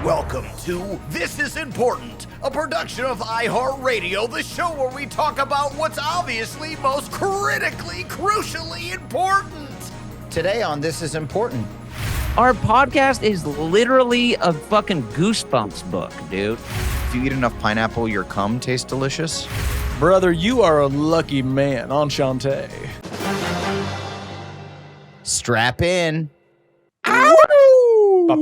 Welcome to This Is Important, a production of iHeartRadio, the show where we talk about what's obviously most critically, crucially important. Today on This Is Important. Our podcast is literally a fucking Goosebumps book, dude. If you eat enough pineapple, your cum tastes delicious. Brother, you are a lucky man. Enchanté. Strap in. Ow! Yeah,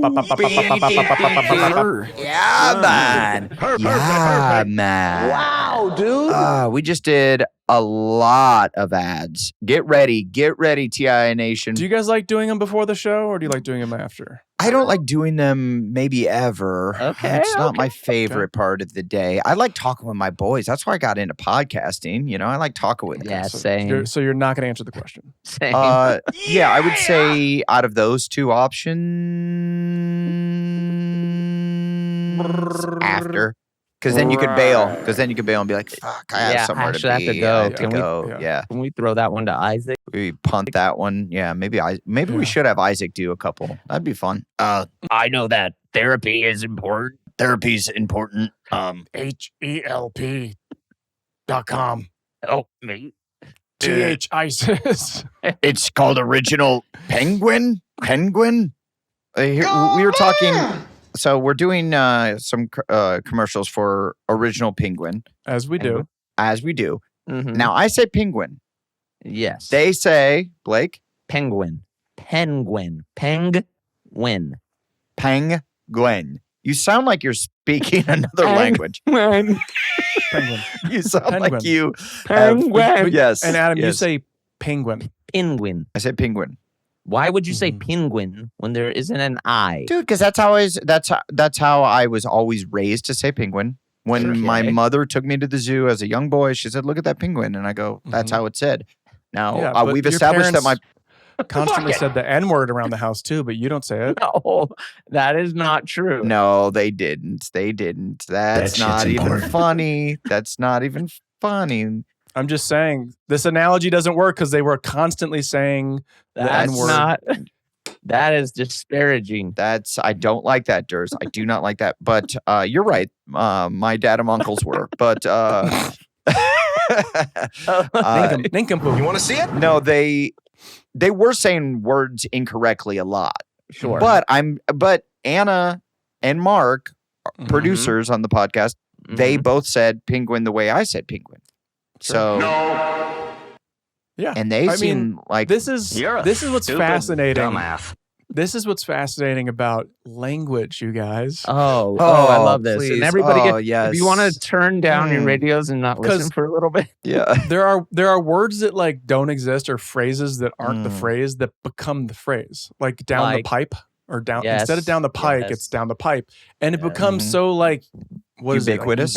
man. Yeah, man. Wow, dude. We just did a lot of ads. Get ready, TIA Nation. Do you guys like doing them before the show, or do you like doing them after? I don't like doing them maybe ever. Okay, It's not my favorite part of the day. I like talking with my boys. That's why I got into podcasting. You know, I like talking with them. Yeah, same. So you're not going to answer the question. Same. Yeah, I would say out of those two options, after. Because then you could bail. Because then you could bail and be like, fuck, I have somewhere to be. I have to go. I have to go. Yeah. Can we throw that one to Isaac? We punt that one. Yeah, maybe we should have Isaac do a couple. That'd be fun. I know that therapy is important. Therapy's important. HELP.com. Oh, me. THISIS. It's called Original Penguin. We were talking. So we're doing some commercials for Original Penguin. As we do. Mm-hmm. Now, I say penguin. Yes. They say, Blake? Penguin. Penguin. You sound like you're speaking another language. Penguin. You sound like you. Penguin. Yes. And Adam, yes. you say penguin. Penguin. I say penguin. Why would you say penguin when there isn't an I? Dude, because that's how I was always raised to say penguin. When my mother took me to the zoo as a young boy, she said, "Look at that penguin," and I go, "That's how it's said." Now we've established that my constantly said the N-word around the house too, but you don't say it. No, that is not true. No, they didn't. That's not even funny. That's not even funny. I'm just saying this analogy doesn't work because they were constantly saying the N-word. That is disparaging. I don't like that, Durs. I do not like that. But you're right. My dad and uncles were. But nincompoop. You want to see it? No, they were saying words incorrectly a lot. Sure. But Anna and Mark, producers on the podcast, they both said penguin the way I said penguin. So yeah, and they seem like this is what's fascinating. Dumbass. This is what's fascinating about language, you guys. Oh, I love this. Please. And everybody yes. if you want to turn down your radios and not listen for a little bit. Yeah. There are words that like don't exist or phrases that aren't the phrase that become the phrase. Like down the pipe or down instead of down the pike, it's down the pipe. And it becomes so like ubiquitous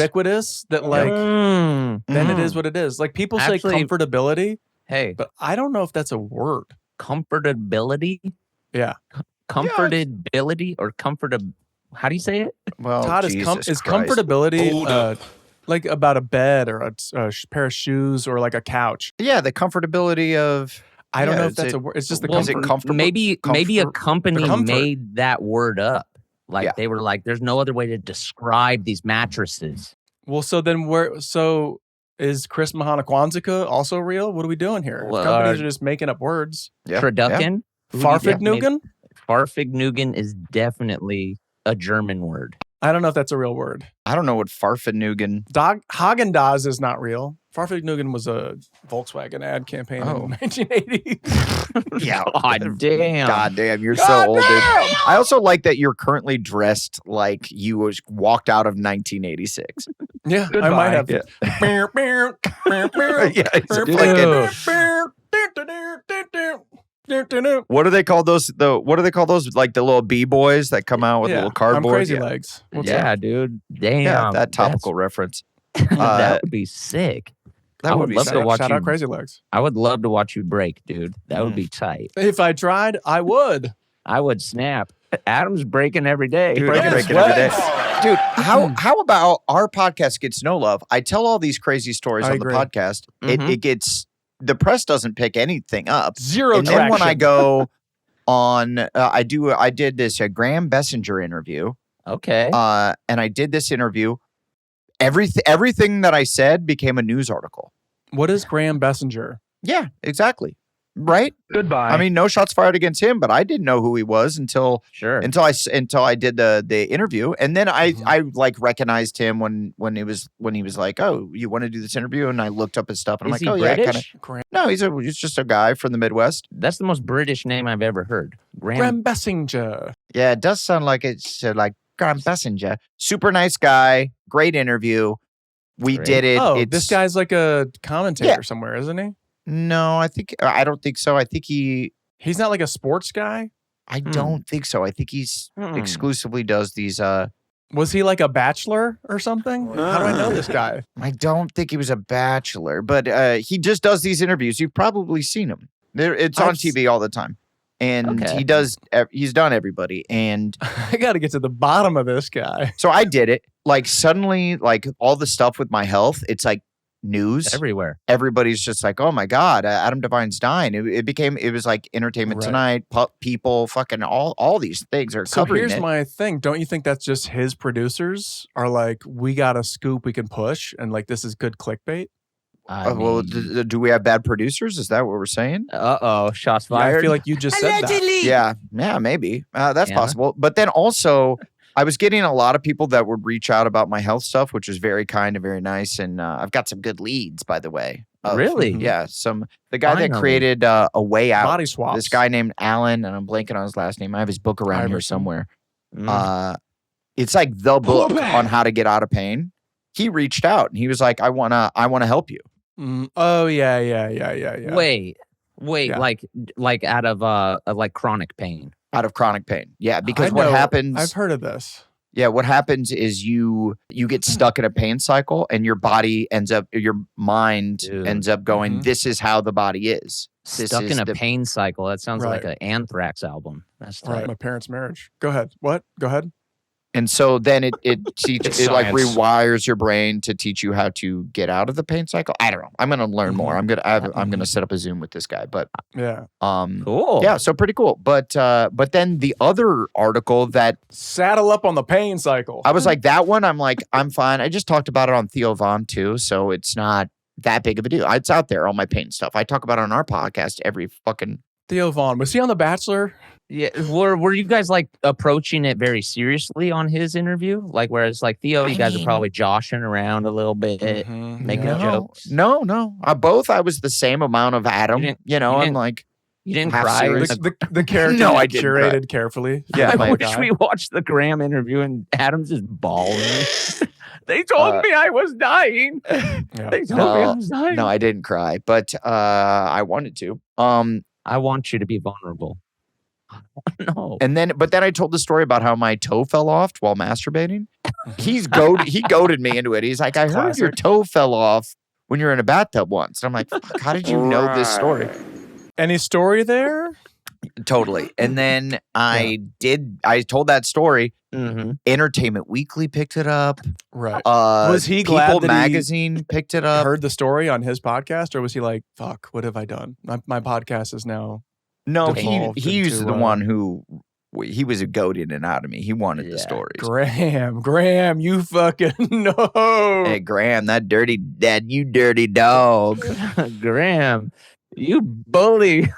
that like then it is what it is. Like people say comfortability. Hey. But I don't know if that's a word. Comfortability? Yeah. Comfortability or how do you say it? Well, Todd, is comfortability like about a bed or a pair of shoes or like a couch? Yeah, the comfortability of I don't know if that's a word. It's just the comfort. Is it comfortable? Maybe a company made that word up. Like they were like, there's no other way to describe these mattresses. Well, so then is Chris Mahana-Kwanzaa also real? What are we doing here? Well, companies are just making up words. Yeah. Traducken? Farfignugan? Farfignugan is definitely a German word. I don't know if that's a real word. I don't know what Farfignugan. Haagen-Dazs is not real. Farfignugan was a Volkswagen ad campaign in 1980. Yeah. God damn, you're so old, dude. I also like that you're currently dressed like you walked out of 1986. Yeah, Goodbye. I might have. Yeah. What do they call those? What do they call those? Like the little B-boys that come out with little cardboard? I'm Crazy Legs. Dude. Damn. Yeah, that topical reference. That would be sick. That would be love to watch Shout you. out Crazy Legs. I would love to watch you break, dude. That would be tight. If I tried, I would. I would snap. Adam's breaking every day. Dude, breaking every day. Dude, how about our podcast gets no love? I tell all these crazy stories on the podcast. It gets, the press doesn't pick anything up. Zero and traction. then when I go on, I did this Graham Bessinger interview. Okay. And I did this interview. Everything that I said became a news article. What is Graham Bessinger? Yeah, exactly. Right? Goodbye. I mean, no shots fired against him, but I didn't know who he was until I did the interview, and then I like recognized him when he was like, "Oh, you want to do this interview?" And I looked up his stuff, and I'm like, "Oh British? yeah, kind of." No, he's just a guy from the Midwest. That's the most British name I've ever heard. Graham Bessinger. Yeah, it does sound like it's like Graham Bessinger. Super nice guy, great interview. We did it. Oh, this guy's like a commentator somewhere, isn't he? No, I don't think so. I think he's not like a sports guy. I don't think so. I think he's exclusively does these. Was he like a bachelor or something? How do I know this guy? I don't think he was a bachelor, but he just does these interviews. You've probably seen him. It's on TV all the time, and he's done everybody. And I got to get to the bottom of this guy. So I did it. Like suddenly, like all the stuff with my health, it's like news everywhere. Everybody's just like, oh my God, Adam Devine's dying. It was like Entertainment Tonight, People, fucking all these things are covering it. So here's my thing. Don't you think that's just his producers are like, we got a scoop we can push and like, this is good clickbait? Well, do we have bad producers? Is that what we're saying? Shots fired. I feel like you just said that. Yeah, maybe. That's possible. But then also, I was getting a lot of people that would reach out about my health stuff, which was very kind and very nice. And I've got some good leads, by the way. Really? Yeah. The guy that created A Way Out. Body swaps. This guy named Alan, and I'm blanking on his last name. I have his book around here somewhere. It's like the book on how to get out of pain. He reached out and he was like, I wanna help you. Oh yeah. Wait, like out of like chronic pain. Out of chronic pain. Yeah, because what happens... I've heard of this. Yeah, what happens is you get stuck in a pain cycle and your mind ends up going, this is how the body is. Stuck in a pain cycle. That sounds like an Anthrax album. That's right. My parents' marriage. Go ahead. What? Go ahead. And so then it like rewires your brain to teach you how to get out of the pain cycle. I don't know. I'm going to learn more. I'm going to set up a Zoom with this guy. But cool. Yeah, so pretty cool. But then the other article that saddle up on the pain cycle. I was like, that one. I'm like, I'm fine. I just talked about it on Theo Von too, so it's not that big of a deal. It's out there, all my pain stuff. I talk about it on our podcast every fucking. Theo Von, was he on The Bachelor? Yeah, were you guys like approaching it very seriously on his interview? Like, whereas like Theo, you guys are probably joshing around a little bit, making jokes. No. I was the same amount of Adam. I'm like, you didn't cry. The character I curated carefully. Yeah, I wish we watched the Graham interview and Adam's just bawling. They told me I was dying. They told me I was dying. No, I didn't cry, but I wanted to. I want you to be vulnerable. No. But then I told the story about how my toe fell off while masturbating. He goaded me into it. He's like, I heard your toe fell off when you were in a bathtub once. And I'm like, fuck, how did you know this story? Any story there? Totally. And then I told that story. Entertainment Weekly picked it up. Right. Was he glad People that Magazine picked it up? Heard the story on his podcast, or was he like, fuck, what have I done? My podcast is now. No, he's the one who he was goading it out of me. He wanted the stories. Graham, you fucking know. Hey, Graham, you dirty dog. Graham, you bully.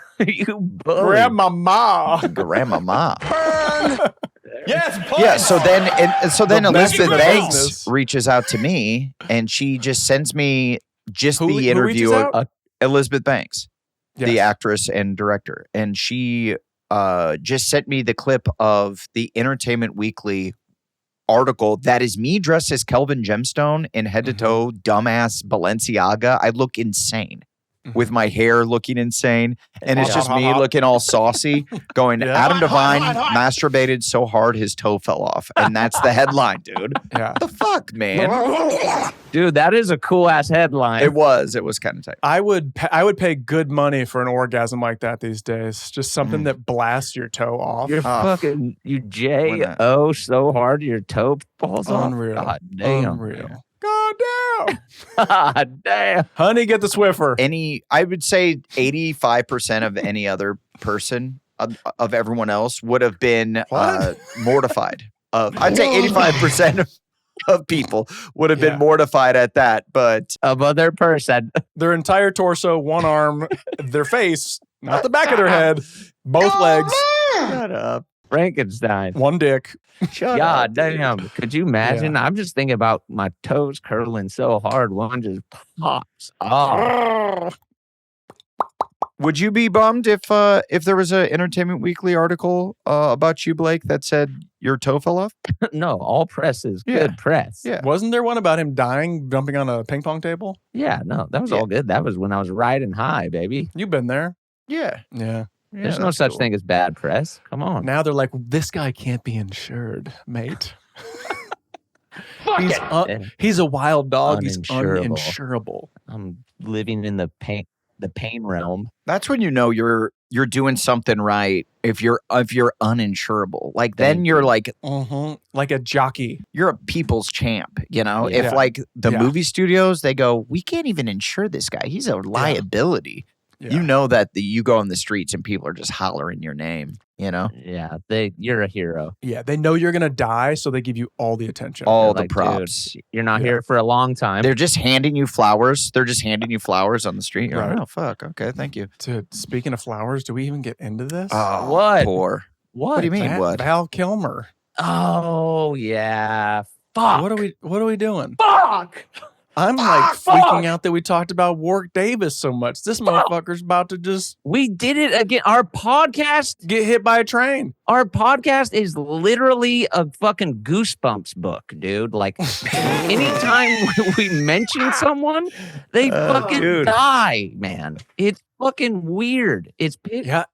Grandmama. Burn. Yes, boy. Yeah, so then Elizabeth Banks reaches out to me and she just sends me the interview of Elizabeth Banks. Yes. The actress and director. And she just sent me the clip of the Entertainment Weekly article that is me dressed as Kelvin Gemstone in head-to-toe dumbass Balenciaga. I look insane with my hair looking insane. And it's just me looking all saucy going, Adam Devine masturbated so hard his toe fell off. And that's the headline, dude. Yeah. The fuck, man? Dude, that is a cool ass headline. It was kind of tight. I would pay good money for an orgasm like that these days. Just something that blasts your toe off. You're fucking, you J-O so hard your toe falls off. Unreal. God damn. Unreal. God damn. God damn. Honey, get the Swiffer. I would say 85% of any other person of everyone else would have been mortified. I'd say 85% of people would have been mortified at that, but of other person, their entire torso, one arm, their face, not the back of their head, both legs. Shut up. Frankenstein. One dick. God damn. Could you imagine? I'm just thinking about my toes curling so hard. One just pops. Oh. Would you be bummed if there was an Entertainment Weekly article about you, Blake, that said your toe fell off? No, all press is good press. Yeah. Wasn't there one about him dying, jumping on a ping pong table? Yeah, no, that was all good. That was when I was riding high, baby. You've been there. Yeah. Yeah. There's no such thing as bad press. Come on. Now they're like, this guy can't be insured, mate. He's a wild dog. He's uninsurable. I'm living in the pain realm. That's when you know you're doing something right. If you're uninsurable, like then you're like like a jockey. You're a people's champ. You know, if like the movie studios, they go, we can't even insure this guy. He's a liability. Yeah. You know that you go on the streets and people are just hollering your name, you know? Yeah, you're a hero. Yeah, they know you're going to die, so they give you all the attention. All the props. You're not here for a long time. They're just handing you flowers. They're just handing you flowers on the street. Right. Oh, fuck. Okay, thank you. Dude, speaking of flowers, do we even get into this? Oh, what? Poor. What do you mean, what? Val Kilmer. Oh, yeah. Fuck. What are we doing? Fuck! I'm like freaking out that we talked about Warwick Davis so much. This motherfucker's about to just... We did it again. Our podcast... Get hit by a train. Our podcast is literally a fucking Goosebumps book, dude. Like, anytime we mention someone, they fucking die, man. It's fucking weird. It's... Yeah.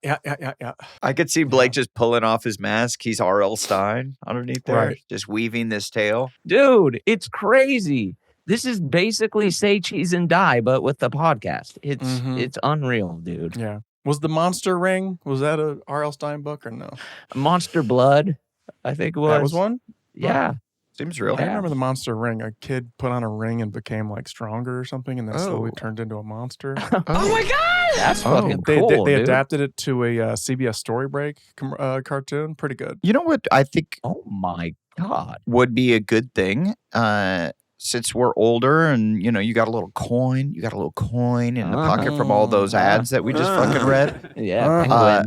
I could see Blake just pulling off his mask. He's R.L. Stein underneath there. Right. Just weaving this tail. Dude, it's crazy. This is basically Say Cheese and Die, but with the podcast. It's unreal, dude. Yeah. Was the Monster Ring, was that a R.L. Stein book or no? Monster Blood, I think it was. That was one? Yeah. Seems real. I remember the Monster Ring. A kid put on a ring and became like stronger or something and then slowly turned into a monster. Oh my God! That's fucking cool, They adapted it to a CBS Story Break cartoon. Pretty good. You know what I think oh my God. would be a good thing? Since we're older and, you know, you got a little coin in the pocket from all those ads that we just fucking read. Yeah.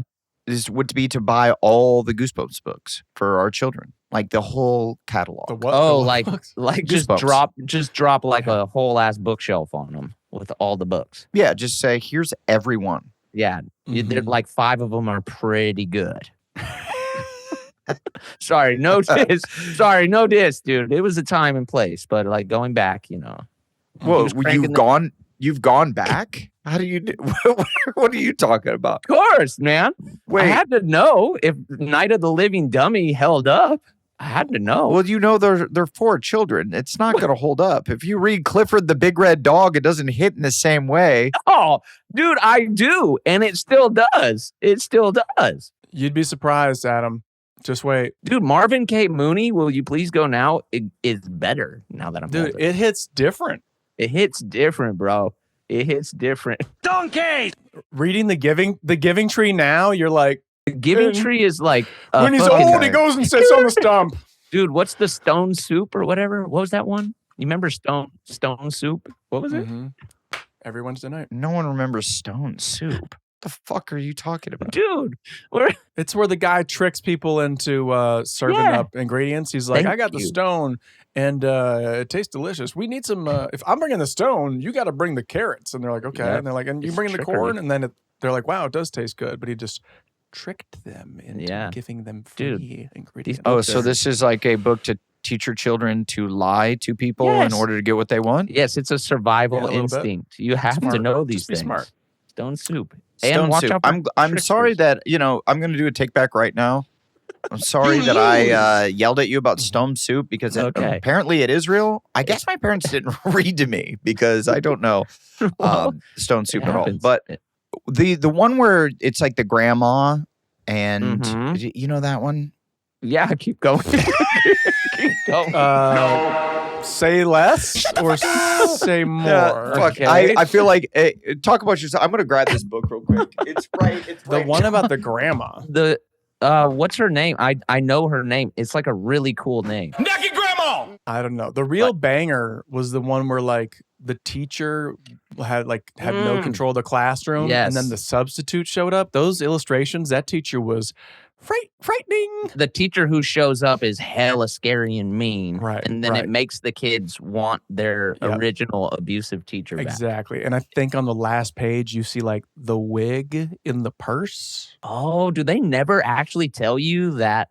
This would be to buy all the Goosebumps books for our children. Like the whole catalog. Like just drop like a whole ass bookshelf on them with all the books. Yeah, just say, here's every one. Yeah. Like 5 of them are pretty good. Sorry, no diss, dude. It was a time and place, but like going back, you know. Whoa, you've gone back? How do you do? What are you talking about? Of course, man. Wait. I had to know if Night of the Living Dummy held up. I had to know. Well, you know they're for children. It's not going to hold up. If you read Clifford the Big Red Dog, it doesn't hit in the same way. Oh, dude, I do, and it still does. It still does. You'd be surprised, Adam. Just wait. Dude, Marvin K. Mooney, will you please go now? It is better now that I'm older. It hits different. It hits different, bro. It hits different. Donkey! Reading the Giving Tree now, you're like... The Giving Tree is like... when he's old, he goes and sits on the stump. Dude, what's the Stone Soup or whatever? What was that one? You remember Stone Soup? What was it? Every Wednesday night. No one remembers Stone Soup. The fuck are you talking about? Dude, it's where the guy tricks people into serving up ingredients. He's like, I got the stone and it tastes delicious. We need some, if I'm bringing the stone, you got to bring the carrots. And they're like, okay. And they're like, and you bring the corn. And then they're like, wow, it does taste good. But he just tricked them into giving them free ingredients. Oh, so this is like a book to teach your children to lie to people in order to get what they want? Yes, it's a survival instinct. You have to know these things. Be smart. Stone Soup. Stone Soup. I'm sorry that, you know, I'm going to do a take back right now. I'm sorry that I yelled at you about Stone Soup because apparently it is real. I guess my parents didn't read to me because I don't know Stone Soup at all. But the one where it's like the grandma and you know that one? Yeah, keep going. Keep going. Say less or say more? Fuck. I feel like talk about yourself. I'm gonna grab this book real quick. It's right. The one about the grandma. What's her name? I know her name. It's like a really cool name. Naked Grandma! I don't know. The real banger was the one where like the teacher had no control of the classroom, and then the substitute showed up. Those illustrations, that teacher was frightening. The teacher who shows up is hella scary and mean, right? And then it makes the kids want their original abusive teacher back. Exactly. And I think on the last page you see like the wig in the purse. Oh, do they never actually tell you that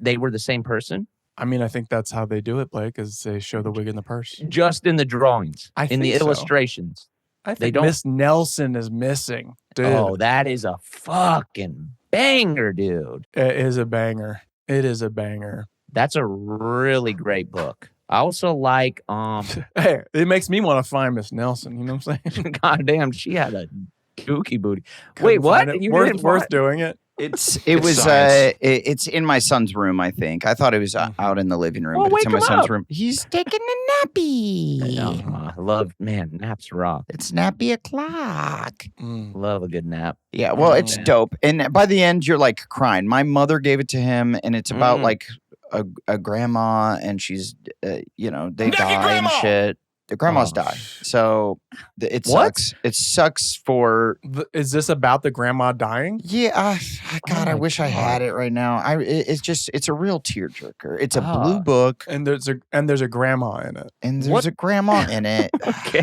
they were the same person? I mean, I think that's how they do it, Blake, is they show the wig in the purse. Just in the drawings, in the illustrations. I think Miss Nelson is missing, dude. Oh, that is a fucking banger, dude. It is a banger. It is a banger. That's a really great book. I also like hey, it makes me want to find Miss Nelson, you know what I'm saying? God damn, she had a dookie booty. Wait, what? You worth doing it? It's in my son's room, I think. I thought it was out in the living room, but it's in my son's room. He's taking a nappy. Naps rock. It's nappy o'clock. Love a good nap. Yeah, well, it's dope. And by the end, you're like crying. My mother gave it to him, and it's about like a grandma, and she's, they die and shit. The grandmas die. So it sucks. It sucks for... Is this about the grandma dying? Yeah. God, I wish I had it right now. It's a real tearjerker. It's a blue book. And there's a grandma in it. And there's a grandma in it. Okay.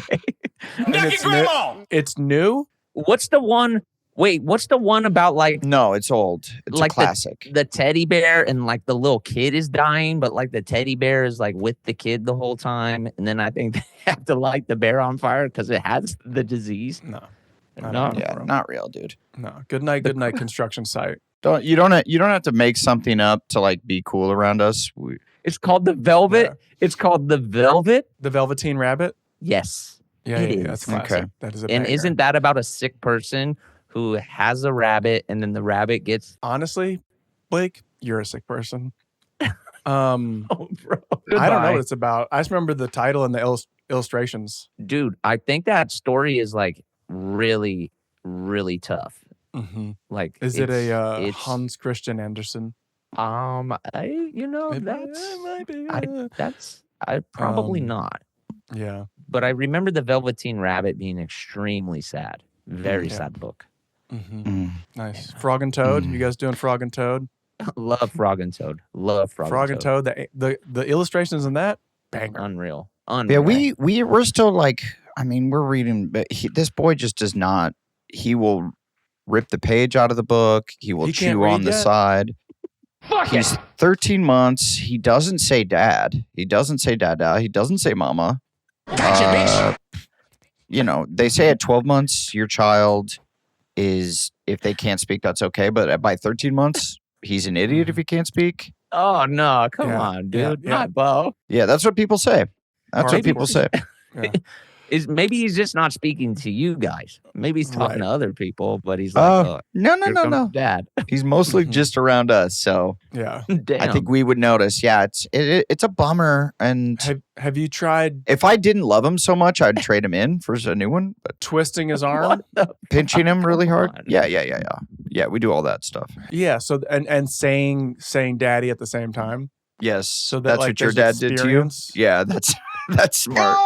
Naked Grandma! It's new? What's the one... Wait, what's the one about like... No, it's old. It's like a classic. The teddy bear and like the little kid is dying, but like the teddy bear is like with the kid the whole time. And then I think they have to light the bear on fire because it has the disease. No. Not real, dude. No. Good night, construction site. You don't have to make something up to like be cool around us. It's called the Velvet. Yeah. It's called the Velvet. The Velveteen Rabbit? Yes. Yeah, that's classic. Okay. That is a banger. And isn't that about a sick person who has a rabbit, and then the rabbit gets... Honestly, Blake, you're a sick person. Bro. I don't know what it's about. I just remember the title and the illustrations. Dude, I think that story is like really, really tough. Mm-hmm. Like, is it a Hans Christian Andersen? Probably not. Yeah. But I remember the Velveteen Rabbit being extremely sad. Very sad book. Mm-hmm. Nice. Frog and Toad. You guys doing Frog and Toad? Love Frog and Toad. Frog and Toad. The illustrations in that, banger. Unreal. Yeah, we're still like, I mean, we're reading, but this boy just does not. He will rip the page out of the book. He will chew on the side. He's 13 months. He doesn't say dad. He doesn't say dada. He doesn't say mama. Gotcha, bitch. They say at 12 months, your child is, if they can't speak, that's okay. But by 13 months, he's an idiot if he can't speak. Oh, no. Come on, dude. Yeah. Not Bo. Yeah, that's what people say. That's what people say. Yeah. Maybe he's just not speaking to you guys. Maybe he's talking to other people, but he's like, no, Dad. He's mostly just around us, so yeah. Damn. I think we would notice. Yeah, it's a bummer. And have you tried? If I didn't love him so much, I'd trade him in for a new one. But twisting his arm, pinching him really hard. Yeah. We do all that stuff. Yeah. So and saying "daddy" at the same time. Yes. So that's what your dad did to you. Yeah, that's smart.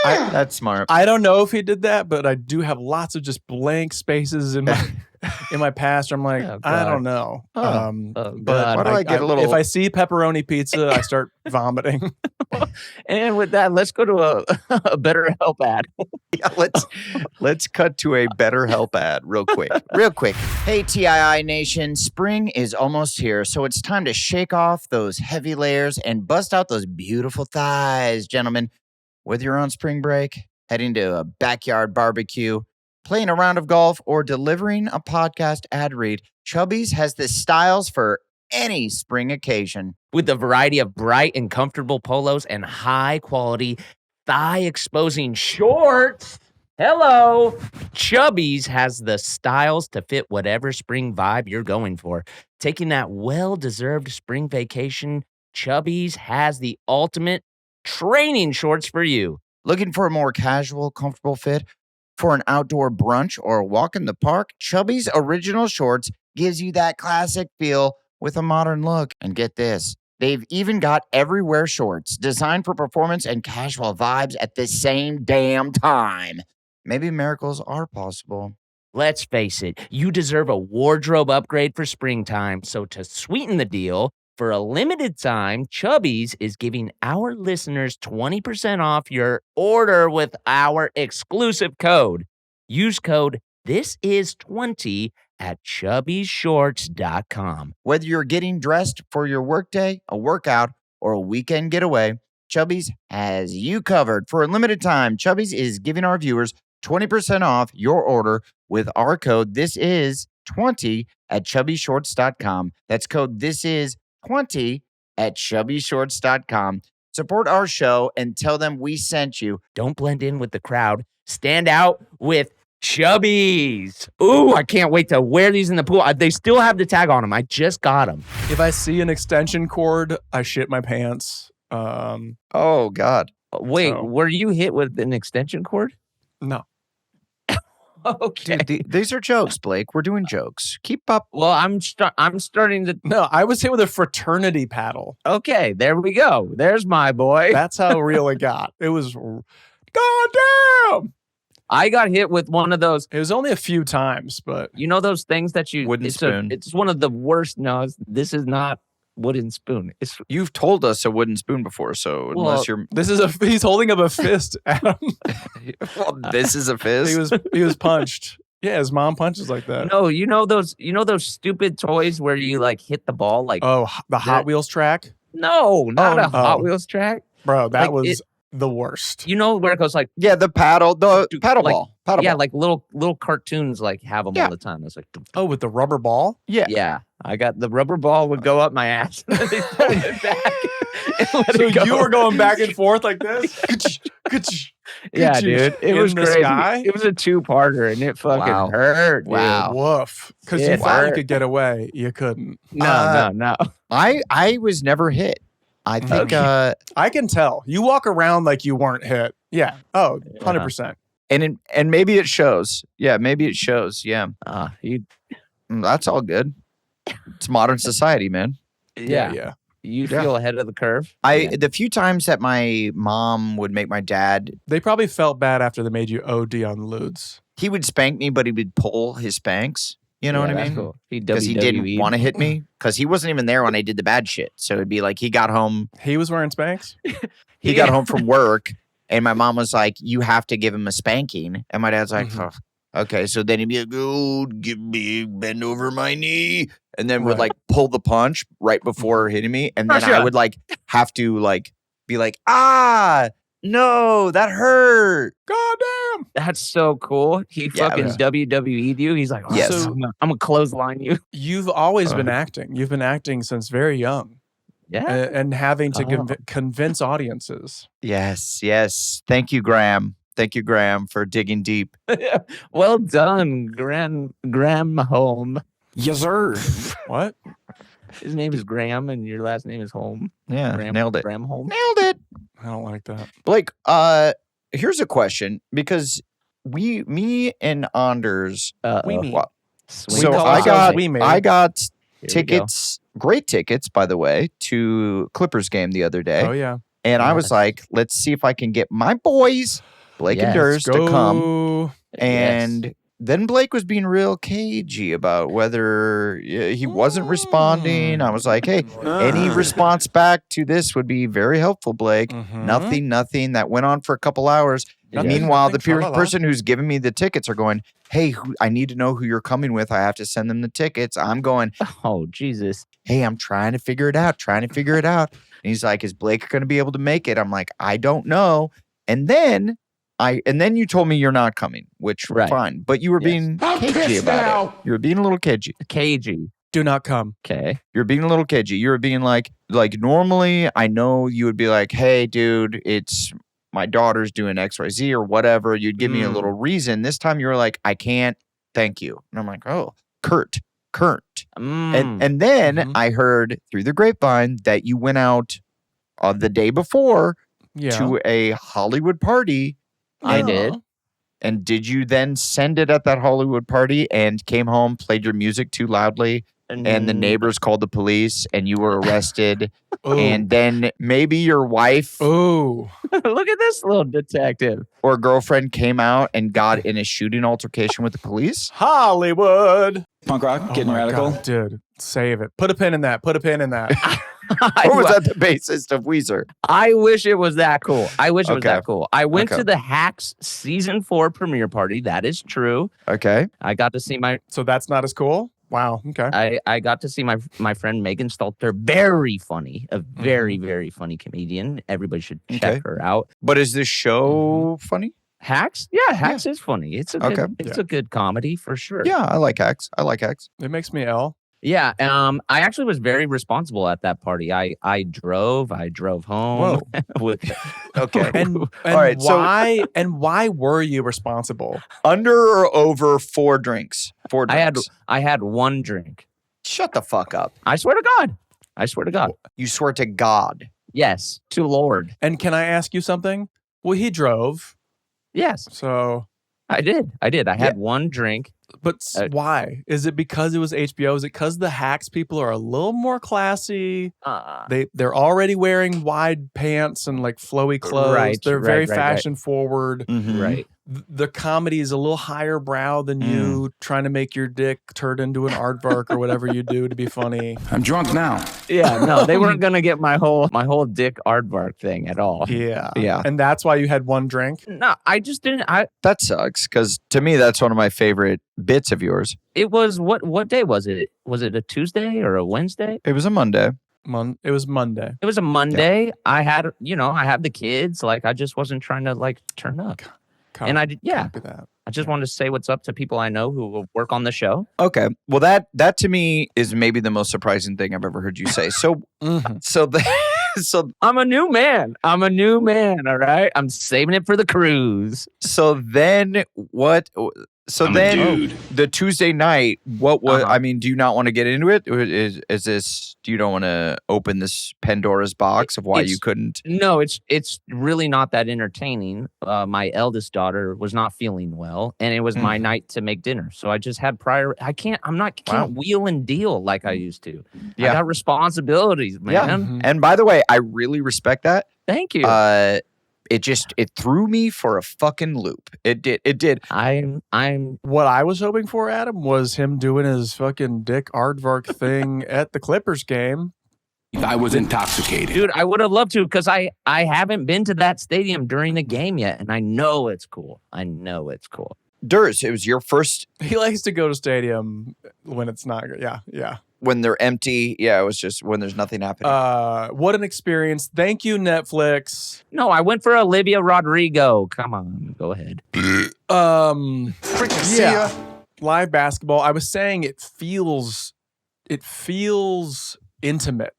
That's smart. I don't know if he did that, but I do have lots of just blank spaces in my past. I'm like, I don't know. But why do I get a little? If I see pepperoni pizza, I start vomiting. And with that, let's go to a BetterHelp ad. Yeah, let's cut to a BetterHelp ad real quick. Hey, TII Nation, spring is almost here, so it's time to shake off those heavy layers and bust out those beautiful thighs, gentlemen. Whether you're on spring break, heading to a backyard barbecue, playing a round of golf, or delivering a podcast ad read, Chubbies has the styles for any spring occasion. With a variety of bright and comfortable polos and high-quality thigh-exposing shorts. Hello! Chubbies has the styles to fit whatever spring vibe you're going for. Taking that well-deserved spring vacation, Chubbies has the ultimate training shorts for you. Looking for a more casual, comfortable fit for an outdoor brunch or a walk in the park? Chubby's original shorts gives you that classic feel with a modern look. And get this, they've even got everywhere shorts designed for performance and casual vibes at the same damn time. Maybe miracles are possible. Let's face it, you deserve a wardrobe upgrade for springtime. So to sweeten the deal, for a limited time, Chubbies is giving our listeners 20% off your order with our exclusive code. Use code THISIS20 at chubbiesshorts.com. Whether you're getting dressed for your workday, a workout, or a weekend getaway, Chubbies has you covered. For a limited time, Chubbies is giving our viewers 20% off your order with our code THISIS20 at chubbiesshorts.com. That's code THISIS20 at chubbiesshorts.com. Support our show and tell them we sent you. Don't blend in with the crowd. Stand out with Chubbies. Ooh, I can't wait to wear these in the pool. They still have the tag on them. I just got them. If I see an extension cord, I shit my pants. Oh, God. Wait, were you hit with an extension cord? No. Okay. Dude, these are jokes, Blake. We're doing jokes. Keep up. Well, I'm starting to. No, I was hit with a fraternity paddle. Okay, there we go. There's my boy. That's how real it got. It was, goddamn. I got hit with one of those. It was only a few times, but you know those things that you wooden spoon. It's one of the worst. No, this is not wooden spoon. You've told us a wooden spoon before, so unless you're he's holding up a fist, Adam. Well, this is a fist. He was punched. Yeah, his mom punches like that. No, you know those stupid toys where you like hit the ball like the Hot Wheels track? No, not a Hot Wheels track. Bro, that was the worst. You know where it goes like the paddle ball. Yeah, like little cartoons like have them all the time. It's like with the rubber ball? Yeah. I got the rubber ball would go up my ass and then they throw it back. So you were going back and forth like this? Yeah, dude. It was crazy. Sky? It was a two-parter and it fucking hurt. Dude. Wow. Woof. Because you thought you could get away. You couldn't. No. I was never hit. I think I can tell. You walk around like you weren't hit. Yeah. Oh, 100%. And maybe it shows. Yeah, maybe it shows. Yeah. That's all good. It's modern society, man. Yeah. You feel ahead of the curve. The few times that my mom would make my dad, they probably felt bad after they made you OD on lewds. He would spank me, but he would pull his spanks. You know what I mean? Cool. Because he didn't want to hit me. Because he wasn't even there when I did the bad shit. So it'd be like he got home. He was wearing spanks? He got home from work, and my mom was like, "You have to give him a spanking." And my dad's like, "Oh, okay." So then he'd be like, "Oh, bend over my knee," and then would like pull the punch right before hitting me, and then I would like have to like be like, no, that hurt. Goddamn. That's so cool. He fucking WWE'd you. He's like, yes. So I'm going to clothesline you. You've always been acting. You've been acting since very young. Yeah. And having to convince audiences. Yes. Thank you, Graham. Thank you, Graham, for digging deep. Well done, Graham Holm. Yes, sir. What? His name is Graham, and your last name is Holm. Yeah, nailed it. Graham Holm. Nailed it. I don't like that. Blake, here's a question, because me and Anders, so I got tickets, great tickets, by the way, to Clippers game the other day. Oh, yeah. And I was like, let's see if I can get my boys, Blake and Durs, to come. And then Blake was being real cagey about whether he wasn't responding. I was like, hey, any response back to this would be very helpful, Blake. Nothing. That went on for a couple hours. Meanwhile, the person who's giving me the tickets are going, hey, I need to know who you're coming with. I have to send them the tickets. I'm going, oh, Jesus. Hey, I'm trying to figure it out. And he's like, is Blake going to be able to make it? I'm like, I don't know. And then you told me you're not coming, which fine. But you were being cagey about it. You were being a little cagey. Cagey. Do not come. Okay. You're being a little cagey. You were being like normally I know you would be like, hey, dude, it's my daughter's doing XYZ or whatever. You'd give me a little reason. This time you were like, I can't, thank you. And I'm like, oh, Kurt. And then I heard through the grapevine that you went out the day before to a Hollywood party. I did. And did you then send it at that Hollywood party and came home, played your music too loudly, and the neighbors called the police and you were arrested. And then maybe your wife look at this little detective or girlfriend came out and got in a shooting altercation with the police. Hollywood. Punk rock, getting radical. God, dude, save it. Put a pin in that. Or was that the bassist of Weezer? I wish it was that cool. I went to the Hacks season 4 premiere party. That is true. Okay. I got to see So that's not as cool? Wow. Okay. I got to see my friend Megan Stalter. Very funny. A very, very funny comedian. Everybody should check her out. But is this show funny? Hacks? Yeah, Hacks is funny. It's a good comedy for sure. Yeah, I like Hacks. It makes me ill. Yeah, I actually was very responsible at that party. I drove home. Okay. And all right, why were you responsible? Under or over 4 drinks? 4 drinks. I had 1 drink. Shut the fuck up. I swear to God. You swear to God. Yes, to Lord. And can I ask you something? Well, he drove. Yes. So I did. I had 1 drink. But why? Is it because it was HBO? Is it because the Hacks people are a little more classy? They're already wearing wide pants and like flowy clothes. Right, they're very fashion forward. Mm-hmm. Right. The comedy is a little higher brow than you trying to make your dick turn into an aardvark or whatever you do to be funny. I'm drunk now. Yeah, no, they weren't gonna get my whole dick aardvark thing at all. Yeah. And that's why you had 1 drink? No, I just didn't. That sucks because to me that's one of my favorite bits of yours. It was what day was it? Was it a Tuesday or a Wednesday? It was a Monday. It was Monday. It was a Monday. Yeah. I had the kids. Like I just wasn't trying to like turn up. And I did, I just wanted to say what's up to people I know who will work on the show. Okay. Well, that to me is maybe the most surprising thing I've ever heard you say. So, so I'm a new man. All right. I'm saving it for the cruise. So then what? So then the Tuesday night, what was, I mean, do you not want to get into it? Is this, do you don't want to open this Pandora's box of why you couldn't? No, it's really not that entertaining. My eldest daughter was not feeling well and it was my night to make dinner. So I just had I can't wheel and deal like I used to. Yeah. I got responsibilities, man. Yeah. Mm-hmm. And by the way, I really respect that. Thank you. It threw me for a fucking loop. It did. I'm what I was hoping for, Adam, was him doing his fucking dick aardvark thing at the Clippers game. I was intoxicated. Dude, I would have loved to because I haven't been to that stadium during the game yet, and I know it's cool. Durs, it was your first. He likes to go to stadium when it's not good. Yeah. When they're empty. Yeah, it was just when there's nothing happening. What an experience. Thank you, Netflix. No, I went for Olivia Rodrigo. Come on, go ahead. Live basketball. I was saying it feels intimate.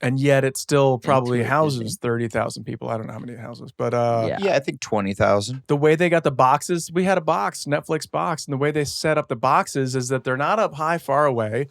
And yet it still probably houses 30,000 people. I don't know how many houses, but I think 20,000. The way they got the boxes, we had a box, Netflix box, and the way they set up the boxes is that they're not up high, far away.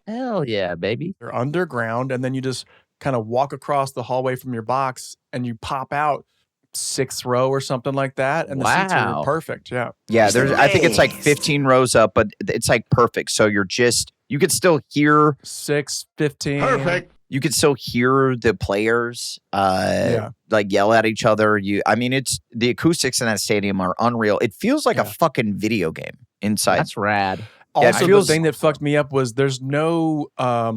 Hell yeah, baby. They're underground, and then you just kind of walk across the hallway from your box, and you pop out 6th row or something like that, and the seats are perfect. Yeah. There's I think it's like 15 rows up, but it's like perfect. So you could still hear 6, 15. Perfect. You could still hear the players like yell at each other. It's the acoustics in that stadium are unreal. It feels like a fucking video game inside. That's rad. Also, the thing that fucked me up was there's no what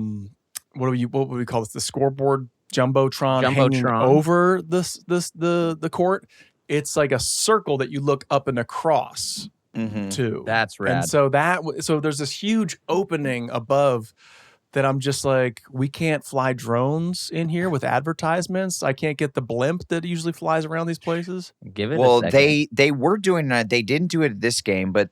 would we call this? The scoreboard jumbotron hanging over the court. It's like a circle that you look up and across to. That's rad. And so there's this huge opening above. That I'm just like, we can't fly drones in here with advertisements. I can't get the blimp that usually flies around these places. Give it a second. They were doing that. They didn't do it at this game, but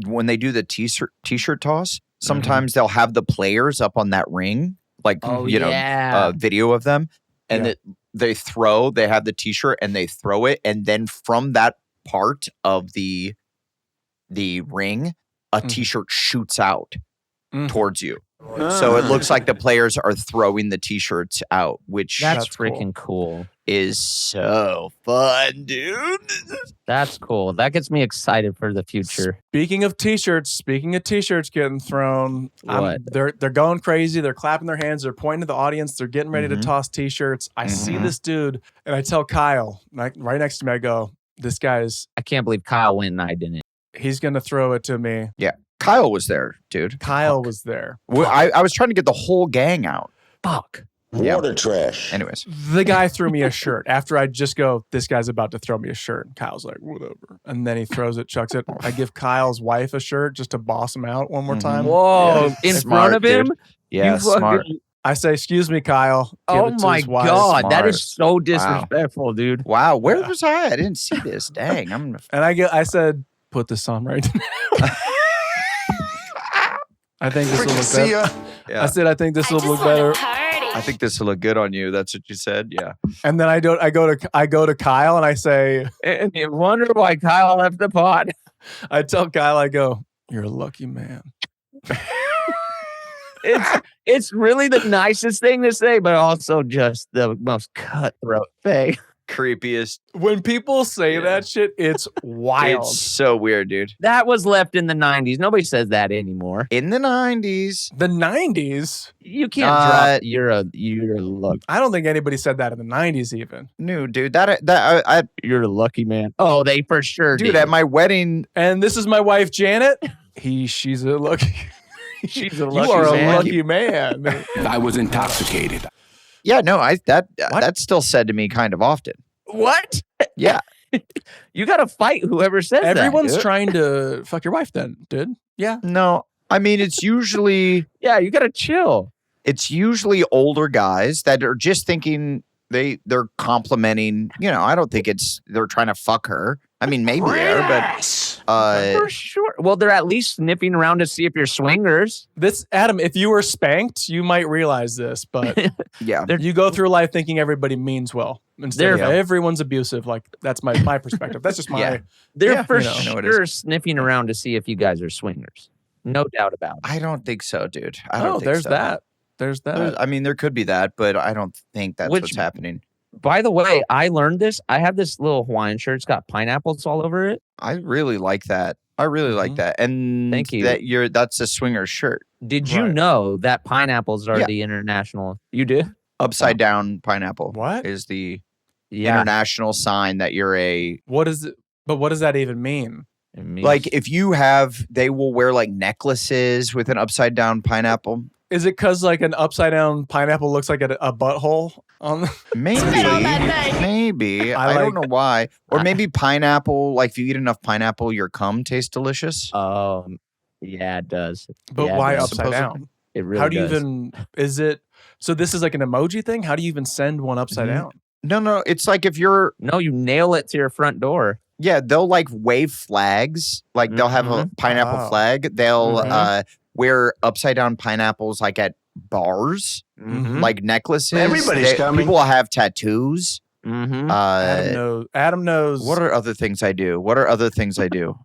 when they do the t-shirt toss, sometimes they'll have the players up on that ring, like video of them, and they have the t-shirt and they throw it, and then from that part of the ring, a t-shirt shoots out towards you. So it looks like the players are throwing the T-shirts out, which that's freaking cool. Is so fun, dude. That's cool. That gets me excited for the future. Speaking of T-shirts getting thrown, what? They're going crazy. They're clapping their hands. They're pointing to the audience. They're getting ready to toss T-shirts. I see this dude, and I tell Kyle, right next to me, I go, "This guy's." I can't believe Kyle went and I didn't. He's gonna throw it to me. Yeah, Kyle was there, dude. Kyle was there. I was trying to get the whole gang out. Fuck. Water trash. Anyways, the guy threw me a shirt after I just go, this guy's about to throw me a shirt. And Kyle's like, whatever. And then he throws it, chucks it. I give Kyle's wife a shirt just to boss him out one more time. Whoa. In front of him? Dude. Yeah, smart. I say, excuse me, Kyle. Oh my God. Smart. That is so disrespectful, dude. Wow. Where was I? I didn't see this. Dang. And I said, put this on right now. I think this will look better. Yeah. I said, I think this will look better. I think this will look good on you. That's what you said. Yeah. And then I go to Kyle and I say, and you wonder why Kyle left the pod. I tell Kyle, I go, you're a lucky man. It's really the nicest thing to say, but also just the most cutthroat thing. Creepiest. When people say that shit, it's wild. It's so weird, dude. That was left in the 90s. Nobody says that anymore. In the 90s. The 90s? You can't drop you're a lucky. I don't think anybody said that in the 90s even. No, dude. You're a lucky man. Oh, they for sure dude, did. At my wedding. And this is my wife, Janet. She's a lucky. She's a lucky You are man. a lucky man. I was intoxicated. Yeah, no, that's still said to me kind of often. What? Yeah. You got to fight whoever says that. Everyone's trying to fuck your wife then, dude. Yeah. No, I mean, it's usually... Yeah, you got to chill. It's usually older guys that are just thinking they're complimenting, I don't think they're trying to fuck her. I mean, maybe they're, but... For sure. Well, they're at least sniffing around to see if you're swingers. Adam, if you were spanked, you might realize this, but yeah, you go through life thinking everybody means well. Instead of everyone's abusive. Like, that's my perspective. That's just my... Yeah. They're for sure sniffing around to see if you guys are swingers. No doubt about it. I don't think so, dude. I don't think there's so. that. There's that. I mean, there could be that, but I don't think that's what's happening. By the way, I learned this. I have this little Hawaiian shirt. It's got pineapples all over it. I really like that. I really like that. And thank you. That's a swinger shirt. Did you know that pineapples are the international? You do? Upside down pineapple. What? Is the international sign that you're a... What is it? But what does that even mean? It means, like, if you they will wear like necklaces with an upside down pineapple. Is it because like an upside down pineapple looks like a butthole on the... Maybe. I don't know why. Or maybe pineapple, like if you eat enough pineapple, your cum tastes delicious. Yeah, it does. But why upside down? It really How do you does. even... Is it... So this is like an emoji thing? How do you even send one upside down? No. It's like if you're... No, you nail it to your front door. Yeah, they'll like wave flags. Like they'll have a pineapple flag. They'll wear upside down pineapples like at bars, like necklaces. Everybody's coming. People will have tattoos. Adam knows. What are other things I do? The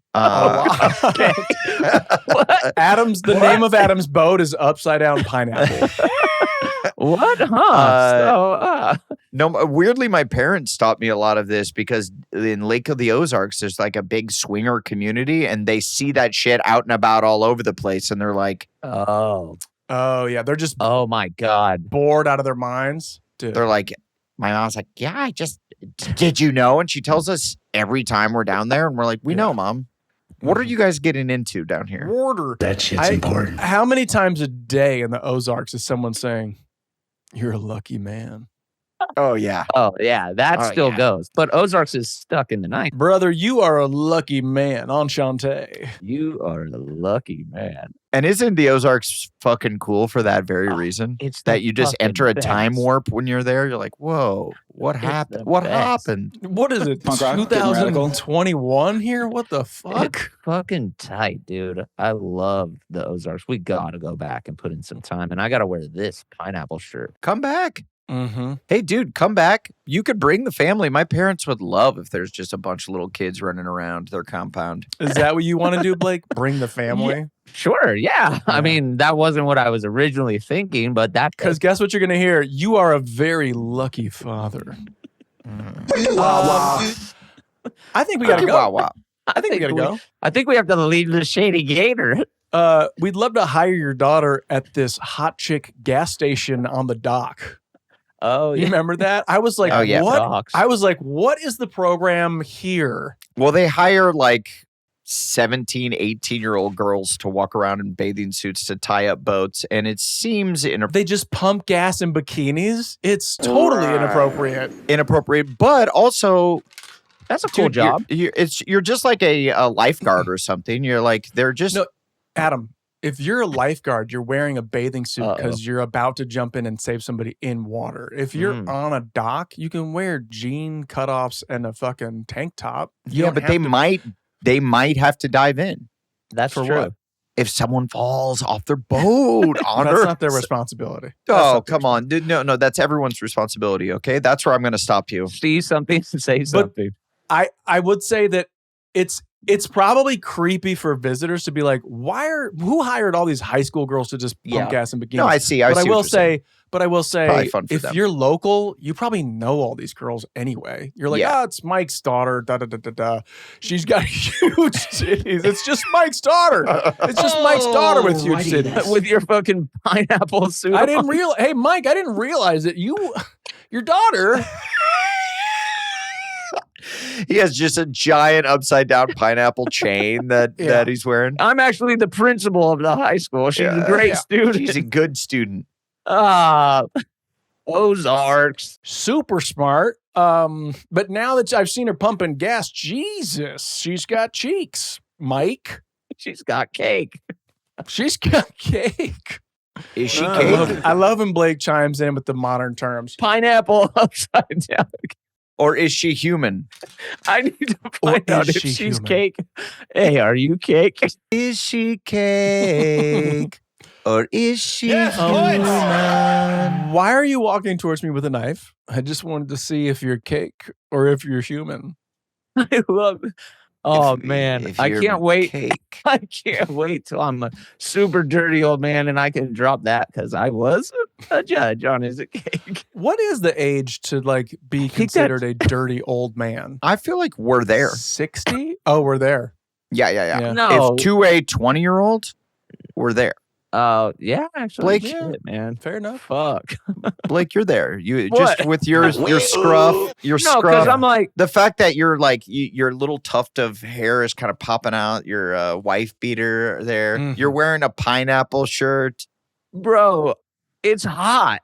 name of Adam's boat is Upside Down Pineapple. What? No, weirdly, my parents taught me a lot of this because in Lake of the Ozarks, there's like a big swinger community and they see that shit out and about all over the place. And they're like, oh yeah. They're just, oh my God, bored out of their minds. Dude. They're like, my mom's like, yeah, did you know? And she tells us every time we're down there and we're like, we know, Mom. What are you guys getting into down here? Order. That shit's important. How many times a day in the Ozarks is someone saying, you're a lucky man? Oh, yeah. That still goes. But Ozarks is stuck in the night. Brother, you are a lucky man. Enchante. You are a lucky man. And isn't the Ozarks fucking cool for that very reason? It's that you just enter a best. time warp when you're there. You're like, whoa, what happened? What happened? What is it? Punk rock, getting radical. 2021 here? What the fuck? It's fucking tight, dude. I love the Ozarks. We got to go back and put in some time. And I got to wear this pineapple shirt. Come back. Mm-hmm. Hey, dude, come back. You could bring the family. My parents would love if there's just a bunch of little kids running around their compound. Is that what you want to do, Blake? Bring the family? Yeah, sure, yeah. I mean, that wasn't what I was originally thinking, but that... Because guess what you're going to hear? You are a very lucky father. I think we got to go. Wow. I think we got to go. I think we have to leave the Shady Gator. We'd love to hire your daughter at this hot chick gas station on the dock. Oh, You yeah. remember that? I was like, what? Docs. I was like, what is the program here? Well, they hire like 17, 18-year-old girls to walk around in bathing suits to tie up boats, and it seems They just pump gas in bikinis. It's totally inappropriate. But also, That's a cool dude, job. You're just like a lifeguard or something. You're like, they're just... No, Adam, if you're a lifeguard, you're wearing a bathing suit because you're about to jump in and save somebody in water. If you're on a dock, you can wear jean cutoffs and a fucking tank top. But they might have to dive in. That's For true. what? If someone falls off their boat on That's Earth. not their responsibility. Oh, come on. Dude, no, that's everyone's responsibility, okay? That's where I'm going to stop you. See something, say something. I would say that it's probably creepy for visitors to be like, who hired all these high school girls to just pump gas in bikinis? No, I see. But see I will say, Probably fun for if them. you're local, you probably know all these girls anyway. You're like, it's Mike's daughter. Da da da da da. She's got huge titties. It's just Mike's daughter. It's just Mike's daughter with huge titties. With your fucking pineapple suit. I didn't realize. Hey, Mike, I didn't realize that your daughter. He has just a giant upside down pineapple chain that he's wearing. I'm actually the principal of the high school. She's a great student. She's a good student. Ozarks. Super smart. But now that I've seen her pumping gas, Jesus, she's got cheeks. Mike. She's got cake. She's got cake. Is she cake? I love when Blake chimes in with the modern terms. Pineapple upside down. Or is she human? I need to find out if she's human? cake. Hey, are you cake? Is she cake? Or is she human? Why are you walking towards me with a knife? I just wanted to see if you're cake or if you're human. I love it. Oh, man. I can't wait. Cake. I can't wait till I'm a super dirty old man and I can drop that because I was a judge on Is It Cake? What is the age to like be considered a dirty old man? I feel like we're there. 60? Oh, we're there. Yeah. No. If to a 20-year-old, we're there. Yeah, actually. Blake, shit, man. Fair enough. Fuck. Blake, you're there. You What? just with your scruff, No, because I'm like, the fact that you're like your little tuft of hair is kind of popping out. Your wife beater there. Mhm. You're wearing a pineapple shirt. bro, it's hot.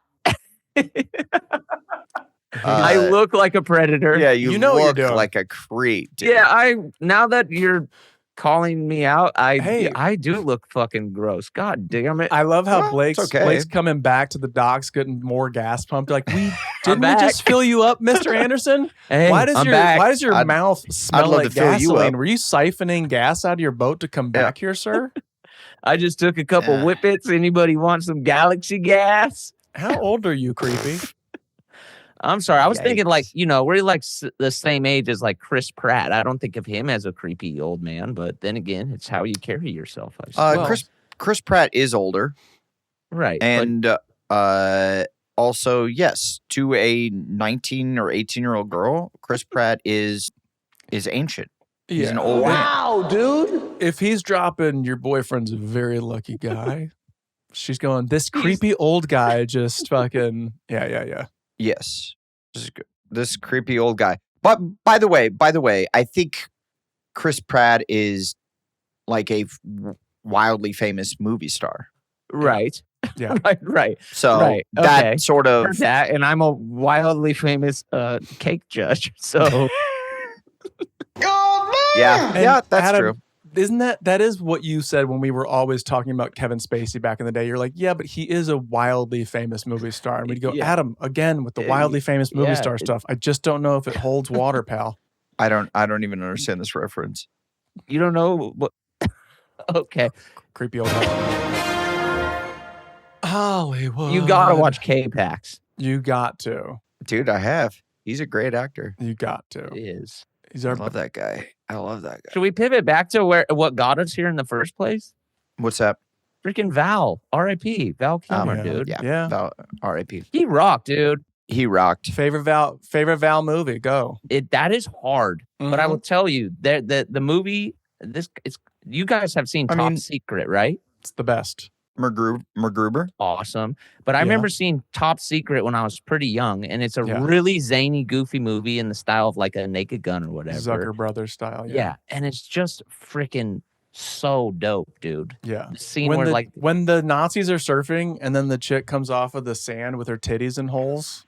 I look like a predator. Yeah, you know what you're look doing. like a creep. Dude. Yeah, now that you're calling me out, Hey. I do look fucking gross. God damn it. I love how Well, Blake's it's okay. Blake's coming back to the docks, getting more gas pumped. Like, didn't we back. just fill you up, Mr. Anderson? Hey, why does I'm your back. mouth smell love like to fill you gasoline? up. Were you siphoning gas out of your boat to come back here, sir? I just took a couple Yeah. whippets. Anybody want some Galaxy gas? How old are you, creepy? I'm sorry. I was thinking like, Yikes. we're like the same age as like Chris Pratt. I don't think of him as a creepy old man, but then again, it's how you carry yourself. I suppose. Chris Pratt is older, Right. and also yes, to a 19 or 18-year-old girl, Chris Pratt is ancient. He's an old man. Wow, dude. If he's dropping your boyfriend's a very lucky guy, she's going, this creepy old guy just fucking, yeah. Yes, this creepy old guy. But by the way, I think Chris Pratt is like a wildly famous movie star. Right. Yeah. Right. So Right, okay. that sort of Heard that, and I'm a wildly famous cake judge. So yeah, And that's Adam, true. Isn't that is what you said when we were always talking about Kevin Spacey back in the day? You're like, yeah, but he is a wildly famous movie star. And we'd go, Yeah. Adam, again with the wildly famous movie star stuff. I just don't know if it holds water, pal. I don't even understand this reference. you don't know what. Okay. Creepy old guy. Hollywood. You gotta watch K-Pax. You got to. Dude, I have. He's a great actor. You got to. He is. I love that guy. I love that guy. Should we pivot back to what got us here in the first place? What's that? Freaking Val. R.I.P. Val Kilmer, dude. Yeah. Val, R.I.P. He rocked, dude. He rocked. Favorite Val movie? Go. That is hard, but I will tell you the movie. You guys have seen Top Secret, right? It's the best. MacGruber. Awesome. But I remember seeing Top Secret when I was pretty young, and it's a really zany, goofy movie in the style of like a Naked Gun or whatever. Zucker Brothers style. Yeah. And it's just freaking so dope, dude. Yeah. The scene where when the Nazis are surfing and then the chick comes off of the sand with her titties in holes.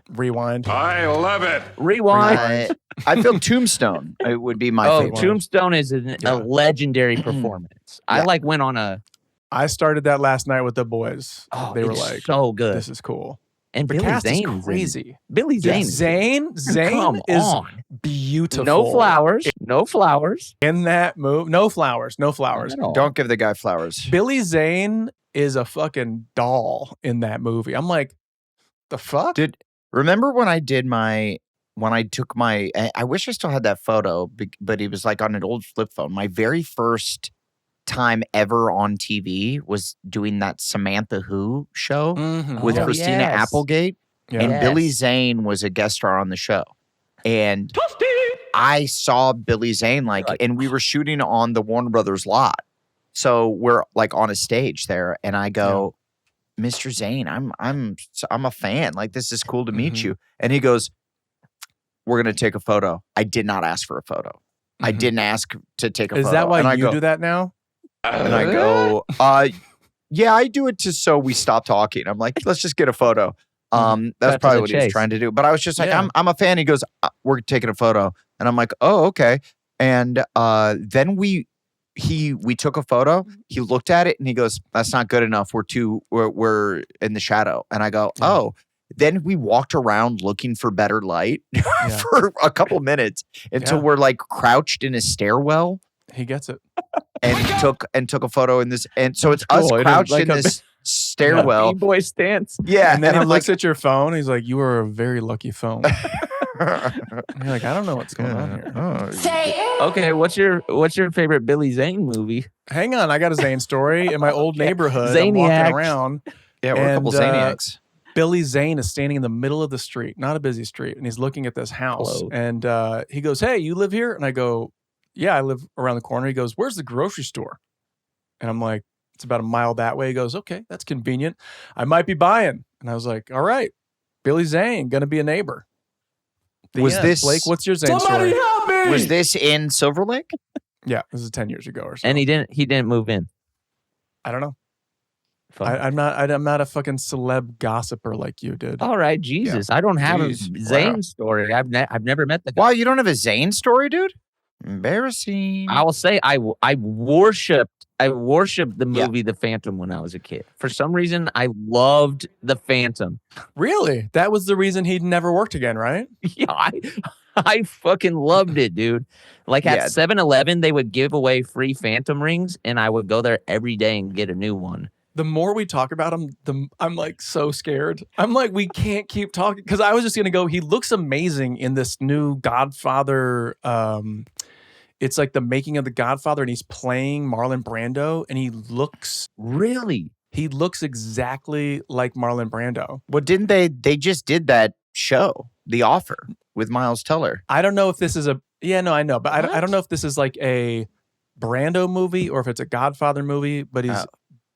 Rewind. I love it. Rewind. I feel Tombstone. It would be my favorite. Tombstone is a legendary performance. I went on a. I started that last night with the boys. Oh, they were like, so good. This is cool. And the Billy cast Zane is crazy. Billy Zane. Zane is beautiful. No flowers. In that move. No flowers. Don't give the guy flowers. Billy Zane is a fucking doll in that movie. I'm like, the fuck? Remember when I took my, I wish I still had that photo, but it was like on an old flip phone. My very first time ever on TV was doing that Samantha Who show with Christina Applegate. Yeah. And Billy Zane was a guest star on the show. And I saw Billy Zane and we were shooting on the Warner Brothers lot. So we're like on a stage there and I go, Mr. Zane, I'm a fan. Like, this is cool to meet you. And he goes, we're going to take a photo. I did not ask for a photo. I didn't ask to take a photo. Is that why you do that now? And I go, yeah, I do it so we stop talking. I'm like, let's just get a photo. That's probably what he was trying to do. But I was just like, I'm a fan. He goes, we're taking a photo. And I'm like, oh, okay. And then we took a photo. He looked at it and he goes, that's not good enough. We're in the shadow. And I go, oh. Then we walked around looking for better light for a couple minutes until we're like crouched in a stairwell. He gets it. And took a photo in this. And so it's us crouched in this stairwell. B-boy stance. Yeah. And then he looks at your phone. He's like, you are a very lucky phone. You're like, I don't know what's going on here. Say it. Okay, what's your favorite Billy Zane movie? Hang on, I got a Zane story in my old neighborhood. Zaniacs. I'm walking around. Yeah, we're a couple Zaniacs. Billy Zane is standing in the middle of the street, not a busy street, and he's looking at this house. Hello. And he goes, hey, you live here? And I go, yeah, I live around the corner. He goes, where's the grocery store? And I'm like, it's about a mile that way. He goes, okay, that's convenient. I might be buying. And I was like, all right, Billy Zane, gonna be a neighbor. Blake, what's your Zane story? Help me! Was this in Silver Lake? Yeah, this is 10 years ago or so. And he didn't move in. I don't know. I'm not a fucking celeb gossiper like you did. All right, Jesus. I don't have a Zane story. I've never met the guy. Wow, you don't have a Zane story, dude? Embarrassing. I will say I worshipped the movie The Phantom when I was a kid. For some reason, I loved The Phantom. Really? That was the reason he'd never worked again, right? Yeah, I fucking loved it, dude. Like at 7-Eleven, they would give away free Phantom rings, and I would go there every day and get a new one. The more we talk about him, I'm like so scared. I'm like, we can't keep talking. Because I was just going to go, he looks amazing in this new Godfather. It's like the making of the Godfather, and he's playing Marlon Brando, and he looks exactly like Marlon Brando. Well, didn't they just did that show, The Offer, with Miles Teller. I don't know if this is I know, but I don't know if this is like a Brando movie or if it's a Godfather movie, but he's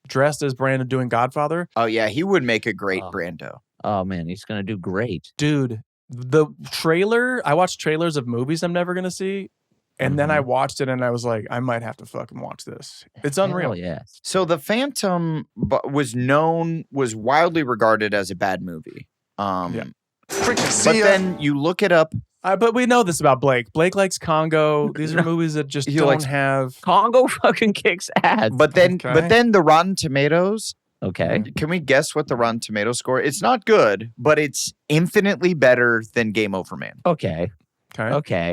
dressed as Brando doing Godfather. Oh yeah, he would make a great Brando. Oh man, he's gonna do great. Dude, the trailer, I watch trailers of movies I'm never gonna see. And then I watched it and I was like, I might have to fucking watch this. It's unreal. Yes. So The Phantom was widely regarded as a bad movie. But then you look it up. But we know this about Blake. Blake likes Congo. These are movies that just don't have. Congo fucking kicks ass. But then the Rotten Tomatoes. Okay. Can we guess what the Rotten Tomatoes score? It's not good, but it's infinitely better than Game Over Man. Okay.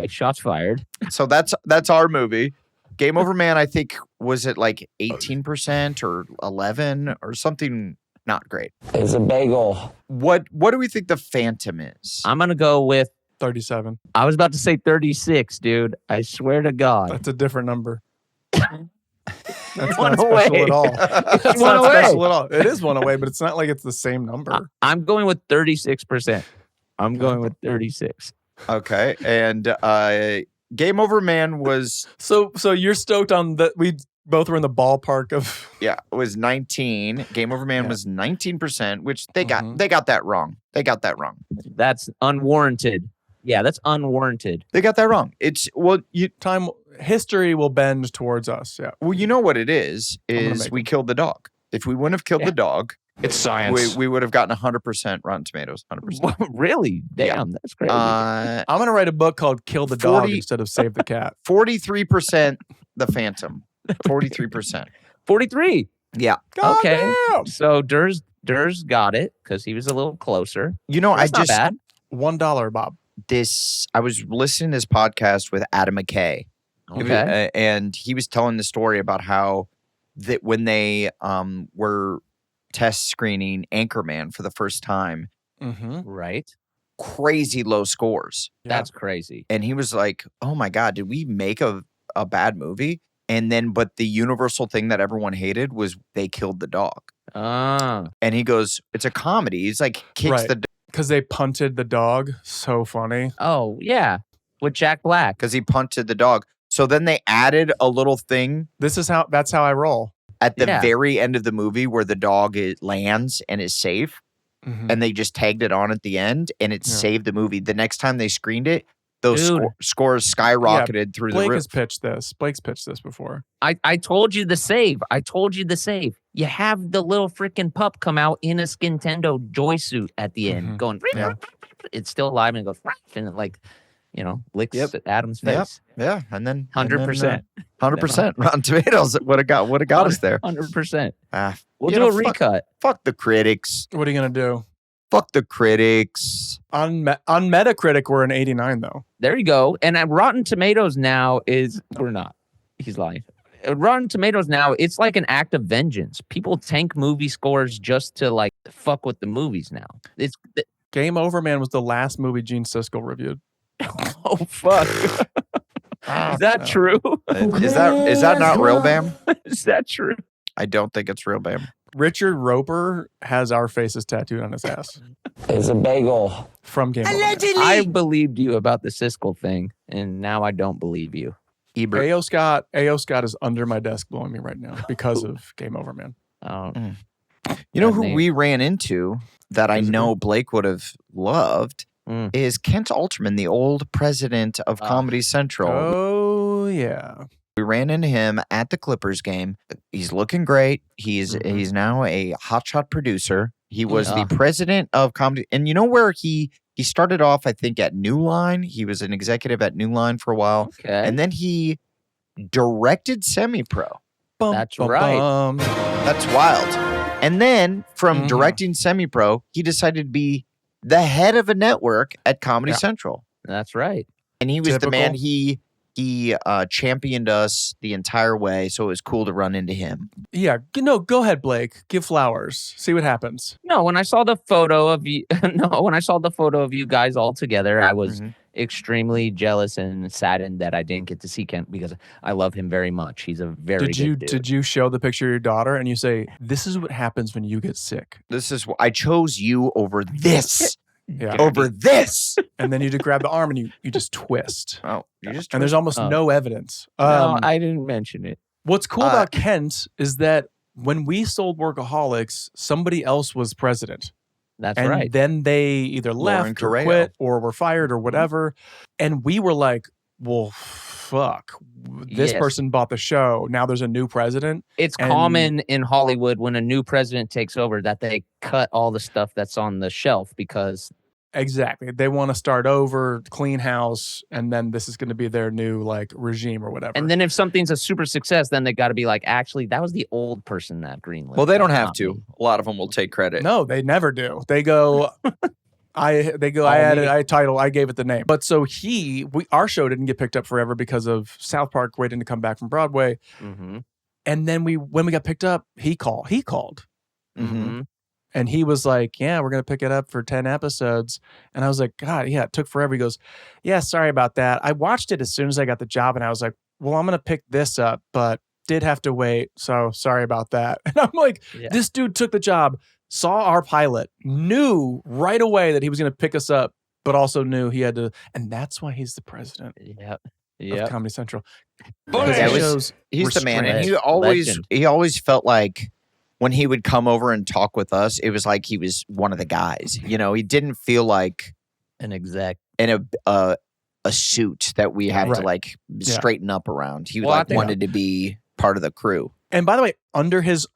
Shots fired. So that's our movie. Game Over Man, I think, was it like 18% or 11 or something? not great. It's a bagel. What do we think the Phantom is? I'm going to go with 37. I was about to say 36, dude. I swear to God. That's a different number. That's One not away. special at all. That's One not away. special at all. It is one away, but it's not like it's the same number. I'm going with 36%. I'm going with 36. Okay. And Game Over Man was... So you're stoked on that we both were in the ballpark of... Yeah, it was 19. Game Over Man was 19%, which they got that wrong. They got that wrong. That's unwarranted. Yeah, that's unwarranted. They got that wrong. It's history will bend towards us. Yeah. Well, you know what it is we killed the dog. If we wouldn't have killed the dog, It's science. we would have gotten 100% Rotten Tomatoes. 100%. Really? Damn, that's crazy. I'm going to write a book called Kill the Dog instead of Save the Cat. 43% The Phantom. 43%. 43. Yeah. God Okay. damn. So Durs got it because he was a little closer. You know, That's not bad. $1, Bob. I was listening to this podcast with Adam McKay. Okay. And he was telling the story about how that when they were test screening Anchorman for the first time, Right. crazy low scores. That's crazy. And he was like, oh my God, did we make a bad movie? And then, but the universal thing that everyone hated was they killed the dog. Ah. And he goes, it's a comedy. He's like, kicks Right. the dog. Because they punted the dog. So funny. Oh, yeah. With Jack Black. Because he punted the dog. So then they added a little thing That's how I roll. at the very end of the movie where the dog lands and is safe. Mhm. And they just tagged it on at the end and it saved the movie. The next time they screened it, those scores skyrocketed through the Blake roof. has pitched this. Blake's pitched this before. I told you the save. You have the little freaking pup come out in a Skintendo joy suit at the end going, it's still alive and it goes, and it licks Adam's face. Yeah. And then 100%. 100% Rotten Tomatoes would have got us there. 100%. We'll You do a know, recut. Fuck the critics. What are you going to do? Fuck the critics. On Metacritic, we're an 89, though. There you go. And Rotten Tomatoes now we're not. He's lying. Rotten Tomatoes now, it's like an act of vengeance. People tank movie scores just to fuck with the movies now. It's Game Over Man was the last movie Gene Siskel reviewed. oh fuck. Is that true? Is that not real, Bam? Is that true? I don't think it's real, Bam. Richard Roper has our faces tattooed on his ass. It's a bagel. From Game Over Man. I believed you about the Siskel thing, and now I don't believe you. Ebert. A.O. Scott is under my desk blowing me right now because of Game Over Man. You know who we ran into that I know Blake would have loved is Kent Alterman, the old president of Comedy Central. Oh, yeah. We ran into him at the Clippers game. He's looking great. He's now a hotshot producer. He was the president of comedy. And you know where he started off, I think, at New Line. He was an executive at New Line for a while. Okay. And then he directed Semi-Pro. That's right. That's wild. And then from directing Semi-Pro, he decided to be the head of a network at Comedy Central. That's right. And he was the man. He championed us the entire way, so it was cool to run into him. Yeah, no, go ahead, Blake. Give flowers. See what happens. No, when I saw the photo of you, guys all together, I was extremely jealous and saddened that I didn't get to see Kent because I love him very much. He's a very good dude. Did you show the picture of your daughter and you say, "This is what happens when you get sick"? This is I chose you over this. Yeah. Over this. And then you just grab the arm and you just twist. Oh, you just and there's almost no evidence. No, I didn't mention it. What's cool about Kent is that when we sold Workaholics, somebody else was president. That's and right. Then they either left or quit or were fired or whatever. And we were like, well, fuck. This person bought the show. Now there's a new president. It's common in Hollywood when a new president takes over that they cut all the stuff that's on the shelf because... Exactly. They want to start over, clean house, and then this is going to be their new regime or whatever. And then if something's a super success, then they got to be like, actually, that was the old person that greenlit. Well, they don't have to. A lot of them will take credit. No, they never do. They go... I gave it the name. But so our show didn't get picked up forever because of South Park waiting to come back from Broadway. And then when we got picked up, he called. And he was like, yeah, we're going to pick it up for 10 episodes. And I was like, God, yeah, it took forever. He goes, yeah, sorry about that. I watched it as soon as I got the job. And I was like, well, I'm going to pick this up, but did have to wait. So sorry about that. And I'm like, this dude took the job, saw our pilot, knew right away that he was going to pick us up, but also knew he had to. And that's why he's the president of Comedy Central. He's the man. And he always felt like, when he would come over and talk with us, it was like he was one of the guys. You know, he didn't feel like an exec in a suit that we had to like straighten up around. He wanted to be part of the crew. And by the way, under his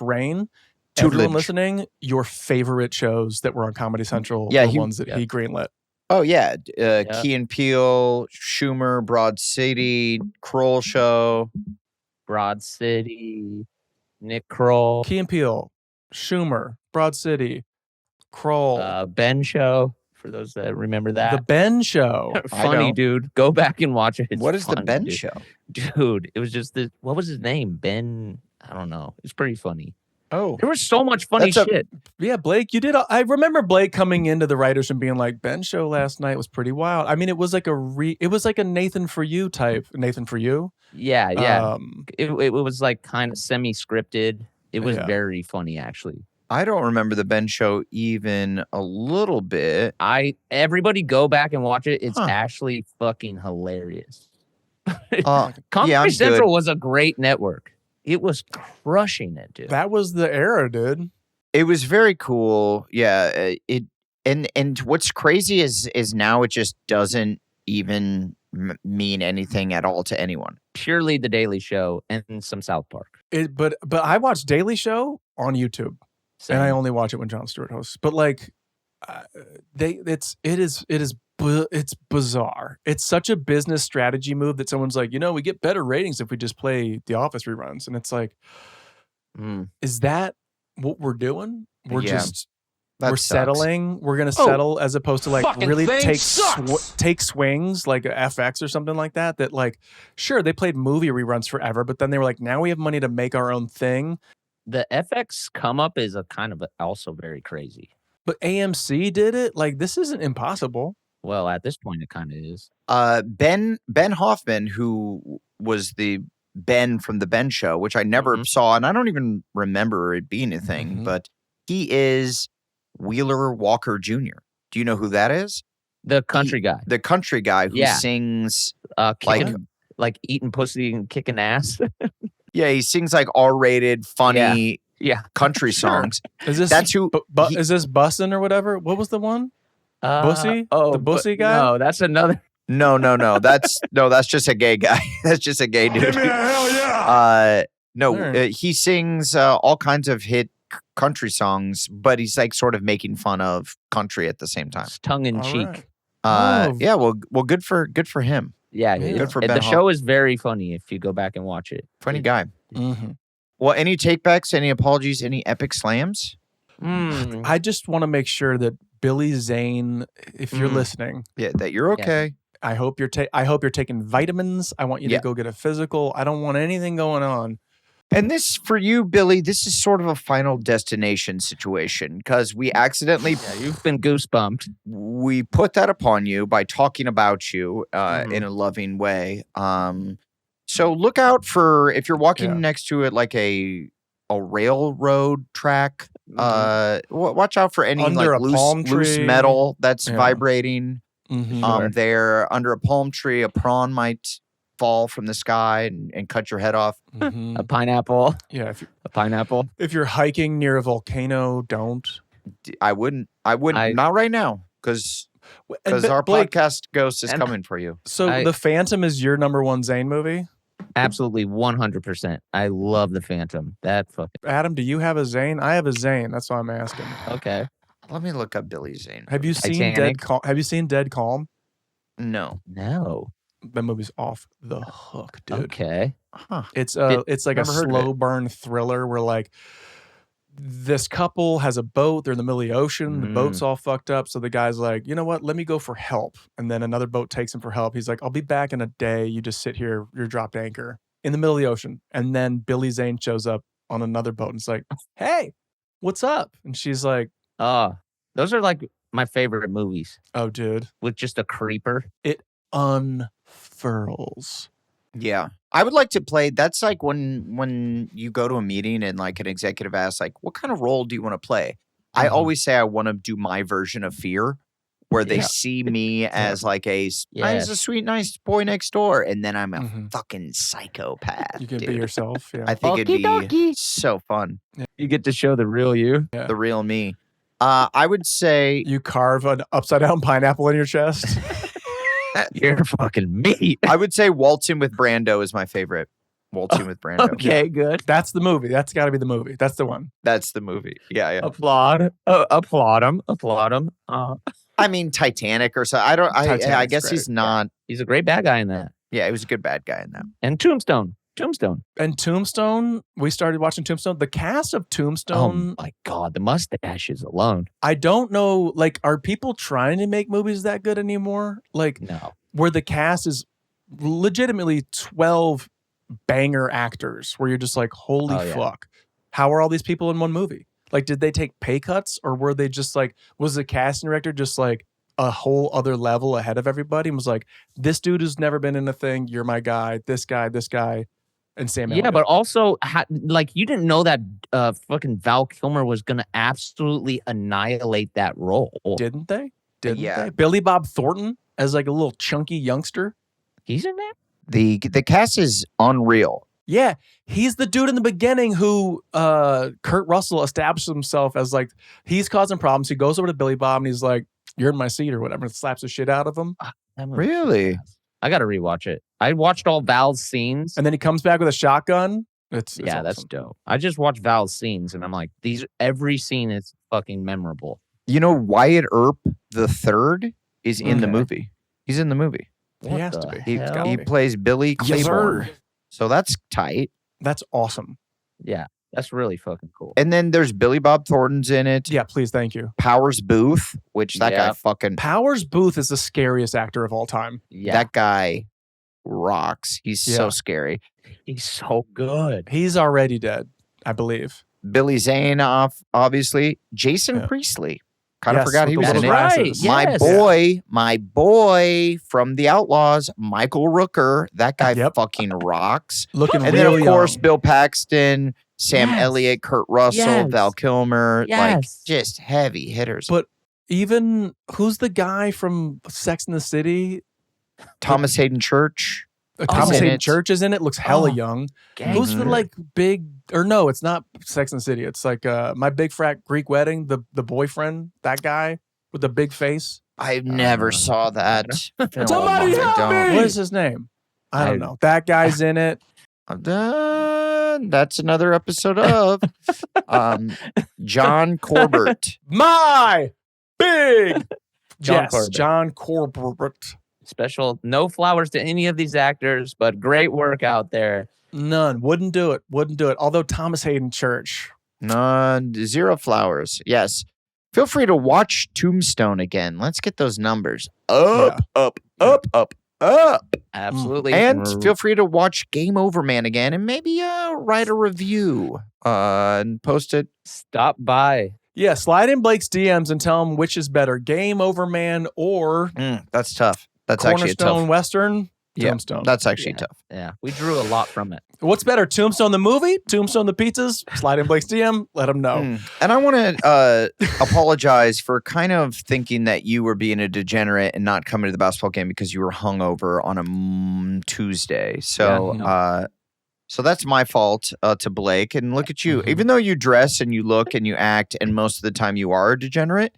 reign, everyone listening, your favorite shows that were on Comedy Central were ones that he greenlit. Oh yeah, Key and Peele, Schumer, Broad City, Kroll Show, Broad City. Nick Kroll. Key and Peele, Schumer, Broad City, Kroll. Ben Show, for those that remember that. The Ben Show. Funny, dude. Go back and watch it. What is the Ben Show? Dude, it was just what was his name? Ben, I don't know. It's pretty funny. Oh. There was so much funny shit. Yeah, Blake, you did. I remember Blake coming into the writers and being like, Ben Show last night was pretty wild. I mean, it was like a Nathan For You type. Nathan For You? Yeah. It was like kind of semi-scripted. It was very funny, actually. I don't remember the Ben Show even a little bit. Everybody go back and watch it. It's actually fucking hilarious. Comedy Central was a great network. It was crushing it, dude. That was the era, dude. It was very cool. Yeah. And what's crazy is now it just doesn't even mean anything at all to anyone. Purely The Daily Show and some South Park. But I watch Daily Show on YouTube. Same. And I only watch it when Jon Stewart hosts. But like, it's bizarre. It's such a business strategy move that someone's like, we get better ratings if we just play The Office reruns. And it's like, is that what we're doing? We're settling. We're going to settle as opposed to like really take swings like FX or something like that. That like, sure, they played movie reruns forever, but then they were like, now we have money to make our own thing. The FX come up is a kind of also very crazy. But AMC did it. Like, this isn't impossible. Well, at this point, it kind of is. Ben Hoffman, who was the Ben from the Ben Show, which I never saw, and I don't even remember it being a thing, but he is Wheeler Walker Jr. Do you know who that is? The country guy. The country guy who sings like eating pussy and kicking ass. Yeah, he sings like R-rated, funny country songs. Is this is this Bussin' or whatever? What was the one? Bussy? The Bussy guy? No, that's another. No. That's just a gay guy. That's just a gay dude. Give me a hell yeah. He sings all kinds of hit country songs, but he's like sort of making fun of country at the same time. It's tongue in cheek. Right. Yeah. Well, good for him. Yeah, good for Ben. The show is very funny if you go back and watch it. Funny guy. Mm-hmm. Well, any takebacks, any apologies, any epic slams? I just want to make sure that Billy Zane, if you're listening, that you're okay. Yeah. I hope you're taking vitamins. I want you to go get a physical. I don't want anything going on. And this, for you, Billy, this is sort of a Final Destination situation because we accidentally... Yeah, you've been goosebumped. We put that upon you by talking about you in a loving way. So look out for, if you're walking next to it like a railroad track, watch out for any under like loose metal that's vibrating there. Under a palm tree, a prawn might fall from the sky and cut your head off. A pineapple. Yeah. A pineapple. If you're hiking near a volcano, don't. I wouldn't. Not right now because our podcast ghost is coming for you. So The Phantom is your number one Zane movie? Absolutely, 100%. I love The Phantom. Adam, do you have a Zane? I have a Zane. That's why I'm asking. Okay. Let me look up Billy Zane. Have you seen Dead Calm? No. That movie's off the hook, dude. Okay. Huh. It's like a slow burn thriller where like this couple has a boat. They're in the middle of the ocean. The boat's all fucked up. So the guy's like, you know what? Let me go for help. And then another boat takes him for help. He's like, I'll be back in a day. You just sit here. You're dropped anchor in the middle of the ocean. And then Billy Zane shows up on another boat and it's like, hey, what's up? And she's like, those are like my favorite movies. Oh, dude. With just a creeper. It unfurls. Yeah. I would like to play. That's like when you go to a meeting and like an executive asks, like, what kind of role do you want to play? I always say I want to do my version of Fear, where they see me as like he's a sweet, nice boy next door. And then I'm a fucking psychopath. You can be yourself. Yeah. I think it'd be so fun. Yeah. You get to show the real you. Yeah. The real me. I would say you carve an upside down pineapple in your chest. You're fucking meat. I would say Waltzing with Brando is my favorite. Waltzing with Brando. Okay, good. That's the movie. That's got to be the movie. That's the one. That's the movie. Yeah. Applaud. Applaud him. Applaud him. I mean, Titanic or so. I guess he's not. He's a great bad guy in that. Yeah, he was a good bad guy in that. And Tombstone. And Tombstone, we started watching Tombstone. The cast of Tombstone. Oh my God, the mustaches alone. I don't know, like, are people trying to make movies that good anymore? Like, no. Where the cast is legitimately 12 banger actors, where you're just like, holy fuck. How are all these people in one movie? Like, did they take pay cuts, or were they just like, was the casting director just like a whole other level ahead of everybody and was like, this dude who's never been in a thing, you're my guy, this guy, and Sam Elliott. Yeah, but also, like, you didn't know that fucking Val Kilmer was going to absolutely annihilate that role. Didn't they? They? Billy Bob Thornton as like a little chunky youngster. He's in that? The cast is unreal. Yeah, he's the dude in the beginning who Kurt Russell established himself as like, he's causing problems. He goes over to Billy Bob and he's like, you're in my seat or whatever, and slaps the shit out of him. Really? I got to rewatch it. I watched all Val's scenes. And then he comes back with a shotgun. It's awesome. That's dope. I just watched Val's scenes and I'm like, every scene is fucking memorable. You know, Wyatt Earp the third is in the movie. He's in the movie. He has to be. He plays Billy Claiborne. So that's tight. That's awesome. Yeah, that's really fucking cool. And then there's Billy Bob Thornton's in it. Yeah, please, thank you. Powers Booth, which that guy fucking... Powers Booth is the scariest actor of all time. Yeah. That guy rocks. He's so scary. He's so good. He's already dead, I believe. Billy Zane, obviously. Jason Priestley. Kind of forgot he was in it. Right. Yes. My boy from The Outlaws, Michael Rooker. That guy fucking rocks. Looking and real then, of course, young. Bill Paxton, Sam Elliott, Kurt Russell, Val Kilmer. Like, just heavy hitters. But even, who's the guy from Sex and the City? Thomas Hayden Church. Thomas Hayden Church is in it. Looks hella young. Who's the like big, or no, it's not Sex and the City. It's like My Big Frat Greek Wedding. The boyfriend, that guy with the big face. I never saw that. Somebody help me! What is his name? I don't know. That guy's in it. That's another episode of John Corbett. My big John Corbett. John Corbett. Special, no flowers to any of these actors, but great work out there. None. Wouldn't do it. Although Thomas Hayden Church. None. 0 flowers. Yes. Feel free to watch Tombstone again. Let's get those numbers up. Absolutely. And feel free to watch Game Over Man again and maybe write a review and post it. Stop by. Yeah, slide in Blake's DMs and tell him which is better, Game Over Man or that's tough. That's Cornerstone actually tough. Western. Yeah, Tombstone. That's actually tough. Yeah, we drew a lot from it. What's better, Tombstone the movie, Tombstone the pizzas? Slide in Blake's DM, let him know. And I want to apologize for kind of thinking that you were being a degenerate and not coming to the basketball game because you were hungover on a Tuesday. So, so that's my fault to Blake. And look at you. Even though you dress and you look and you act, and most of the time you are a degenerate,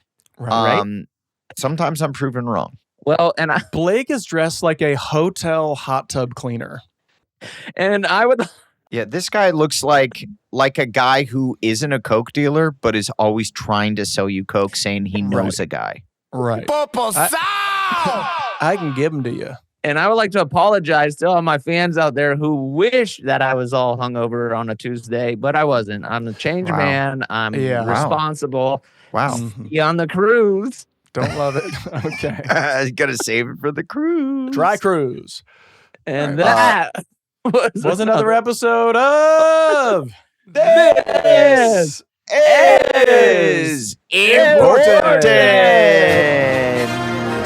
sometimes I'm proven wrong. Well, and Blake is dressed like a hotel hot tub cleaner. And I would... Yeah, this guy looks like a guy who isn't a Coke dealer, but is always trying to sell you Coke, saying he knows a guy. Right. I can give him to you. And I would like to apologize to all my fans out there who wish that I was all hungover on a Tuesday, but I wasn't. I'm a change man. I'm responsible. Wow. Be on the cruise. Don't love it. Okay. Gotta save it for the cruise. Dry cruise. And that was another episode of This is important.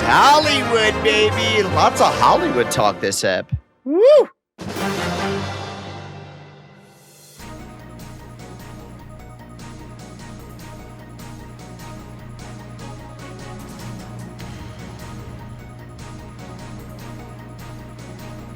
Hollywood, baby. Lots of Hollywood talk this ep. Woo!